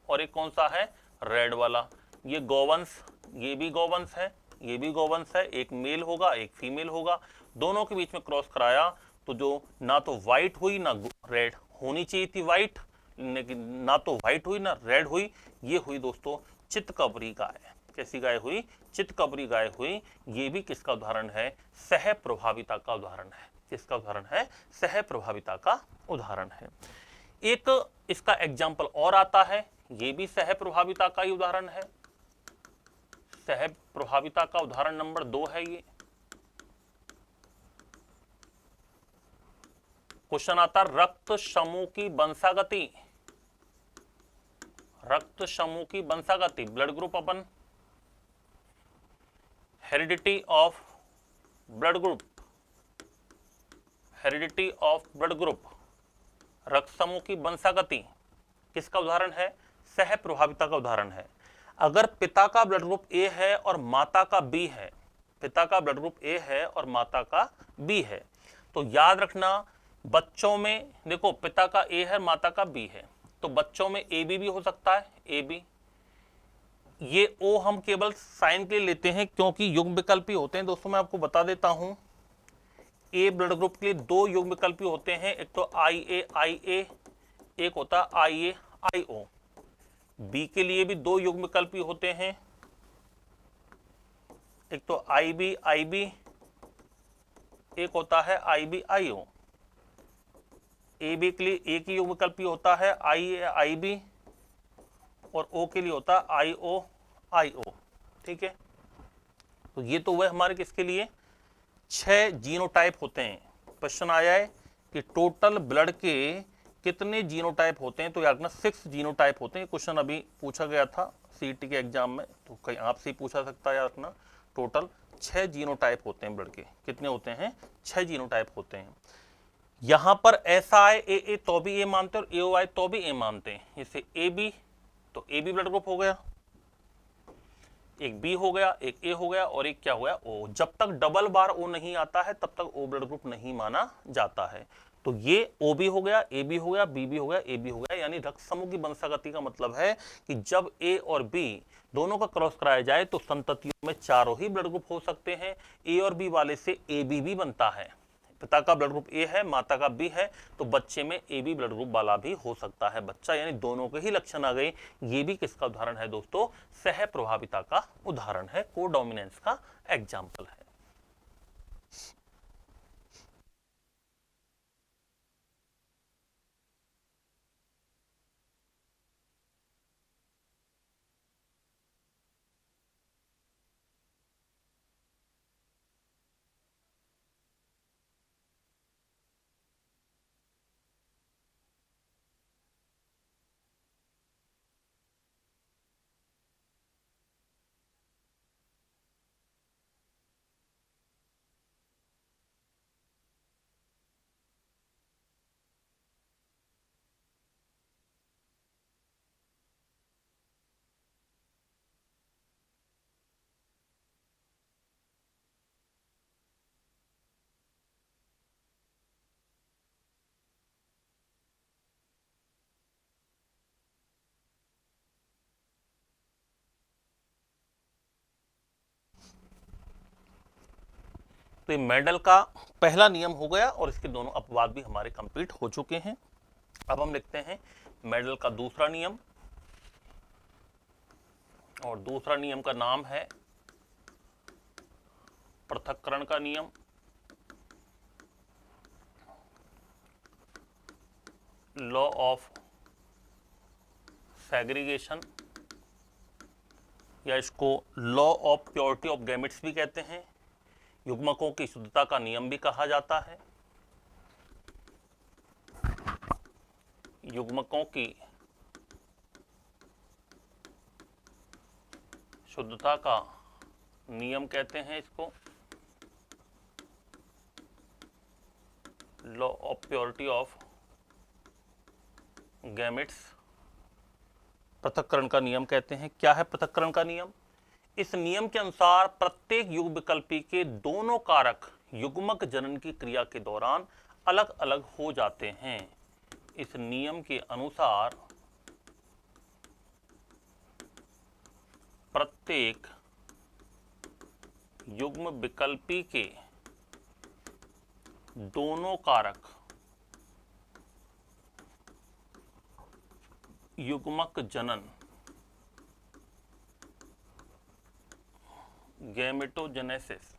और एक कौन सा है, रेड वाला। ये गोवंश, ये भी गोवंश है, ये भी गोवंश है, एक मेल होगा एक फीमेल होगा, दोनों के बीच में क्रॉस कराया तो जो ना तो व्हाइट हुई ना रेड, होनी चाहिए थी व्हाइट, लेकिन ना तो व्हाइट हुई ना रेड हुई, ये हुई दोस्तों चितकबरी गाय। कैसी गाय हुई, चितकबरी गाय हुई। ये भी किसका उदाहरण है, सह प्रभाविता का उदाहरण है। किसका उदाहरण है, सह प्रभाविता का उदाहरण है। एक इसका एग्जाम्पल और आता है, ये भी सह प्रभाविता का ही उदाहरण है। सह प्रभाविता का उदाहरण नंबर 2 है ये। क्वेश्चन आता रक्त समूह की वंशागति, रक्त समूह की वंशागति, ब्लड ग्रुप अपन, heredity of blood group, heredity of blood group, रक्त समूह की वंशागति किसका उदाहरण है, सह प्रभाविता का उदाहरण है। अगर पिता का ब्लड ग्रुप ए है और माता का बी है, पिता का ब्लड ग्रुप ए है और माता का बी है, तो याद रखना बच्चों में देखो पिता का ए है माता का बी है, तो बच्चों में ए बी भी हो सकता है, ए बी। ये ओ हम केवल साइन के लिए लेते हैं क्योंकि युग्म विकल्पी होते हैं। दोस्तों मैं आपको बता देता हूं, ए ब्लड ग्रुप के लिए 2 युग्म विकल्पी होते हैं, एक तो IA, एक होता है IA, IO। बी के लिए भी 2 युग्म विकल्पी होते हैं, एक तो IB, एक होता है IB, ए बी के लिए एक ही युग्म विकल्पी होता है IA, और ओ के लिए होता है IO। ठीक है, तो ये तो वह हमारे किसके लिए 6 जीनोटाइप होते हैं। क्वेश्चन आया है कि टोटल ब्लड के कितने जीनोटाइप होते हैं, तो याद रखना 6 जीनोटाइप होते हैं। क्वेश्चन अभी पूछा गया था सीईटी के एग्जाम में, तो कहीं आपसे ही पूछा सकता है। याद रखना टोटल 6 जीनोटाइप होते हैं ब्लड के। कितने होते हैं? 6 जीनोटाइप होते हैं। यहां पर SI AA तो भी ए मानते हैं और AOI तो भी ए मानते हैं। जैसे AB तो AB ब्लड ग्रुप हो गया, एक B हो गया, एक A हो गया और एक क्या हो गया? O। जब तक डबल बार O नहीं आता है तब तक O ब्लड ग्रुप नहीं माना जाता है। तो ये OB हो गया, AB हो गया, BB हो गया, AB हो गया। यानी रक्त समूह की वंशागति का मतलब है कि जब A और B दोनों का क्रॉस कराया जाए तो संततियों में चारों ही ब्लड ग्रुप हो सकते हैं। A और B वाले से AB भी बनता है। पिता का ब्लड ग्रुप A है, माता का B है, तो बच्चे में AB ब्लड ग्रुप वाला भी हो सकता है बच्चा। यानी दोनों के ही लक्षण आ गए। ये भी किसका उदाहरण है दोस्तों? सह प्रभाविता का उदाहरण है, कोडोमिनेंस का एग्जाम्पल है। तो ये मेंडल का पहला नियम हो गया और इसके दोनों अपवाद भी हमारे कंप्लीट हो चुके हैं। अब हम लिखते हैं मेंडल का दूसरा नियम, और दूसरा नियम का नाम है पृथक्करण का नियम। लॉ ऑफ सेग्रीगेशन, या इसको law of purity of gametes भी कहते हैं। युग्मकों की शुद्धता का नियम भी कहा जाता है। युग्मकों की शुद्धता का नियम कहते हैं इसको। Law of purity of gametes पृथक्करण का नियम कहते हैं। क्या है पृथक्करण का नियम? इस नियम के अनुसार प्रत्येक युग विकल्पी के दोनों कारक युग्मक जनन की क्रिया के दौरान अलग अलग हो जाते हैं। इस नियम के अनुसार प्रत्येक युग्म विकल्पी के दोनों कारक युग्मक जनन गैमेटोजेनेसिस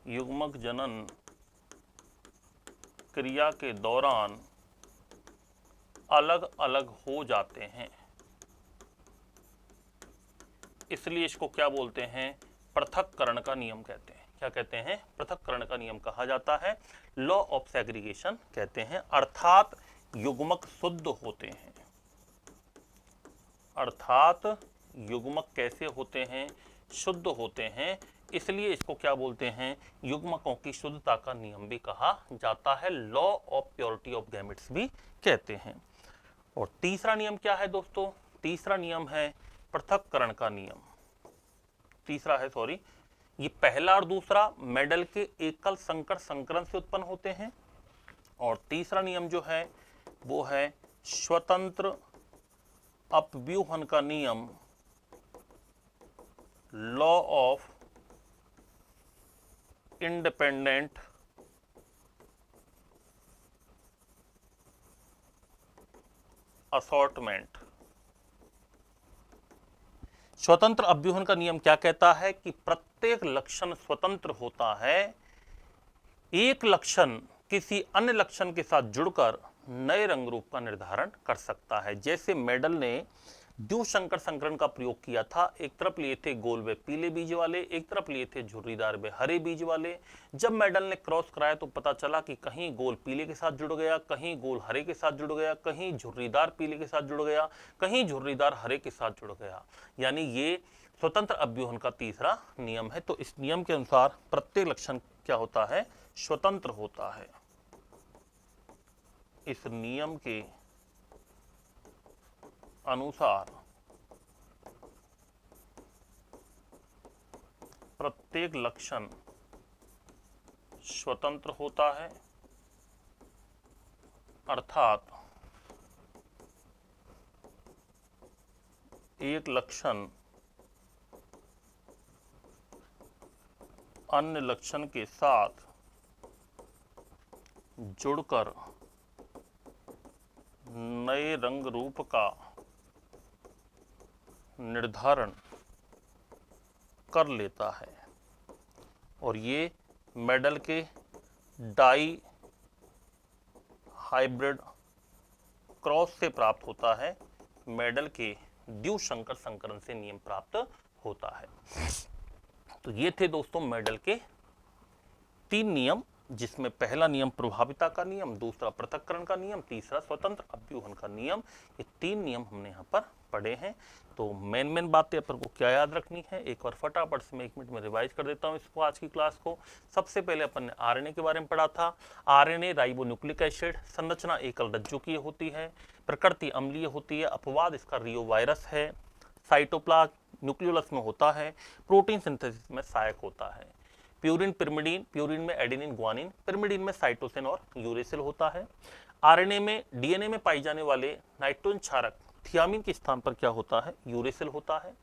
युग्मक जनन क्रिया के दौरान अलग अलग हो जाते हैं। इसलिए इसको क्या बोलते हैं? पृथक्करण का नियम कहते हैं। क्या कहते हैं? पृथक्करण का नियम कहा जाता है। लॉ ऑफ सेग्रीगेशन कहते हैं। अर्थात युग्मक शुद्ध होते हैं। अर्थात युग्मक कैसे होते हैं? शुद्ध होते हैं। इसलिए इसको क्या बोलते हैं? युग्मकों की शुद्धता का नियम भी कहा जाता है। Law of purity of gametes भी कहते हैं। और तीसरा नियम क्या है दोस्तों? तीसरा नियम है पृथक्करण का नियम। तीसरा है, सॉरी, ये पहला और दूसरा मेंडल के एकल संकर संकरण से उत्पन्न होते हैं। और तीसरा नियम जो है वो है स्वतंत्र अपव्यूहन का नियम। Law of independent assortment. स्वतंत्र अपव्यूहन का नियम क्या कहता है कि प्रत्येक लक्षण स्वतंत्र होता है। एक लक्षण किसी अन्य लक्षण के साथ जुड़कर नए रंग रूप का निर्धारण कर सकता है। जैसे मेंडल ने द्विसंकर संकरण का प्रयोग किया था। एक तरफ लिए थे गोल व पीले बीज वाले, एक तरफ लिए थे झुर्रीदार व हरे बीज वाले। जब मेडल ने क्रॉस कराया तो पता चला कि कहीं गोल पीले के साथ जुड़ गया, कहीं गोल हरे के साथ जुड़ गया, कहीं झुर्रीदार पीले के साथ जुड़ गया, कहीं झुर्रीदार हरे के साथ जुड़ गया। यानी ये स्वतंत्र अव्यूहन का तीसरा नियम है। तो इस नियम के अनुसार प्रत्येक लक्षण क्या होता है? स्वतंत्र होता है। इस नियम के अनुसार प्रत्येक लक्षण स्वतंत्र होता है, अर्थात एक लक्षण अन्य लक्षण के साथ जुड़कर नए रंग रूप का निर्धारण कर लेता है। और ये मेडल के डाई हाइब्रिड क्रॉस से प्राप्त होता है, मेडल के द्विसंकर संकरण से नियम प्राप्त होता है। तो ये थे दोस्तों मेडल के 3 नियम, जिसमें पहला नियम प्रभाविता का नियम, दूसरा पृथक्करण का नियम, तीसरा स्वतंत्र अव्यूहन का नियम। ये 3 नियम हमने यहाँ पर पढ़े हैं। तो मेन बातें अपन को क्या याद रखनी है, एक बार फटाफट से मैं 1 मिनट में रिवाइज कर देता हूँ इसको, आज की क्लास को। सबसे पहले अपन ने आरएनए के बारे में पढ़ा था। आरएनए राइबोन्यूक्लिक एसिड, संरचना एकल रज्जु की होती है, प्रकृति अम्लीय होती है, अपवाद इसका रियो वायरस है, साइटोप्लाज्म न्यूक्लियोलस में होता है, प्रोटीन सिंथेसिस में सहायक होता है। प्यूरिन पिरिमिडीन, प्यूरिन में एडेनिन ग्वानिन, पिरिमिडीन में साइटोसिन और यूरेसिल होता है। आरएनए में डीएनए में पाई जाने वाले नाइट्रोजन क्षारक थियामिन के स्थान पर क्या होता है? यूरेसिल होता है।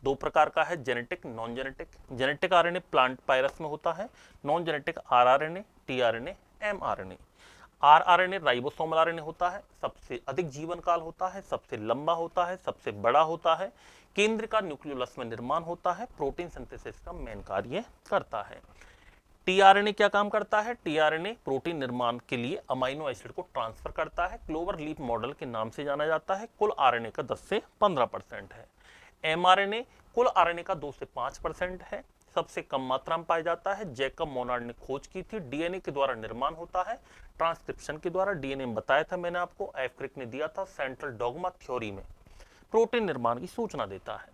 2 प्रकार का है, genetic, non genetic. Genetic RNA plant virus में होता है, non genetic rRNA, tRNA, mRNA. RRNA ribosomal RNA होता है, सबसे अधिक जीवन काल होता है, सबसे लंबा होता है, सबसे बड़ा होता है, केंद्र का न्यूक्लियोलस में निर्माण होता है, प्रोटीन सिंथेसिस का मेन कार्य करता है। टीआरएनए क्या काम करता है? टीआरएनए प्रोटीन निर्माण के लिए अमाइनो एसिड को ट्रांसफर करता है, क्लोवर लीफ मॉडल के नाम से जाना जाता है। कुल आरएनए का 10 से 15% है। एमआरएनए कुल आरएनए का 2 से 5% है, सबसे कम मात्रा में पाया जाता है। जैकब मोनार्ड ने खोज की थी। डीएनए के द्वारा निर्माण होता है, ट्रांसक्रिप्शन के द्वारा। डीएनए में बताया था मैंने आपको, एफ क्रिक ने दिया था सेंट्रल डॉगमा थ्योरी में, प्रोटीन निर्माण की सूचना देता है।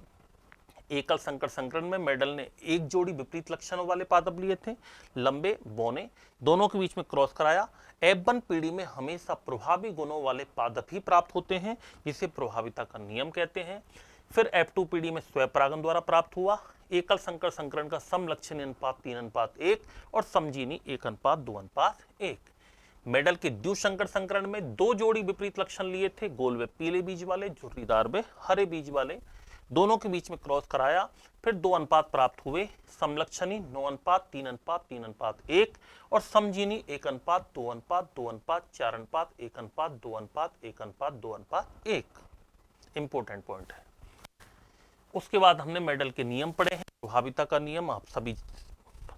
एकल संकर संकरण में मेडल ने एक जोड़ी विपरीत लक्षणों वाले पादप लिए थे, लंबे बौने, दोनों के बीच में क्रॉस कराया। F1 पीढ़ी में हमेशा प्रभावी गुणों वाले पादप ही प्राप्त होते हैं, जिसे प्रभाविता का नियम कहते हैं। फिर F2 पीढ़ी में स्वपरागन द्वारा प्राप्त हुआ। एकल संकर संकरण का समलक्षणी अनुपात 3:1 और समजीनी 1:2:1। मेडल के द्विसंकर संकरण में 2 जोड़ी विपरीत लक्षण लिए थे, गोल व पीले बीज वाले, झुर्रीदार व हरे बीज वाले। दोनों के बीच में क्रॉस कराया, फिर 2 अनुपात प्राप्त हुए, समलक्षणी 9:3:3:1 और समजीनी 1:2:4:1:2:1:1:2:1। इंपॉर्टेंट पॉइंट है। उसके बाद हमने मेडल के नियम पढ़े हैं। प्रभाविता का नियम आप सभी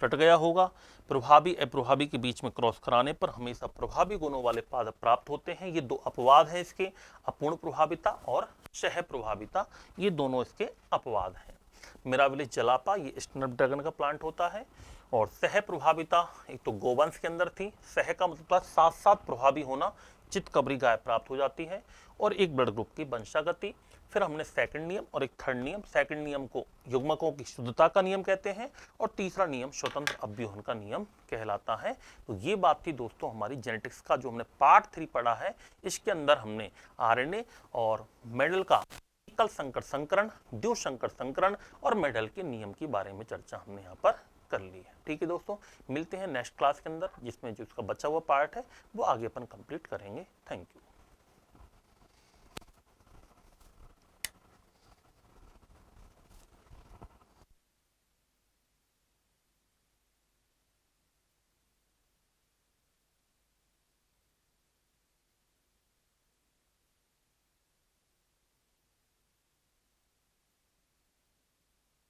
रट गया होगा। प्रभावी अप्रभावी के बीच में क्रॉस कराने पर हमेशा प्रभावी गुणों वाले पादप प्राप्त होते हैं। ये 2 अपवाद हैं इसके, अपूर्ण प्रभाविता और सह प्रभाविता, ये दोनों इसके अपवाद हैं। मिराविलिस जलापा ये स्नैपड्रैगन का प्लांट होता है। और सह प्रभाविता एक तो गोवंश के अंदर थी, सह का मतलब साथ साथ प्रभावी होना, चितकबरी गाय प्राप्त हो जाती है। और एक ब्लड ग्रुप की वंशागति। फिर हमने सेकंड नियम और एक थर्ड नियम। सेकंड नियम को युग्मकों की शुद्धता का नियम कहते हैं और तीसरा नियम स्वतंत्र अव्यूहन का नियम कहलाता है। तो ये बात थी दोस्तों हमारी जेनेटिक्स का जो हमने पार्ट 3 पढ़ा है। इसके अंदर हमने आरएनए और मेडल का एकल संकर संकरण, द्विसंकर संकरण और मेडल के नियम के बारे में चर्चा हमने यहाँ पर कर ली है। ठीक है दोस्तों, मिलते हैं नेक्स्ट क्लास के अंदर, जिसमें जो इसका बचा हुआ पार्ट है वो आगे अपन कंप्लीट करेंगे। Thank you.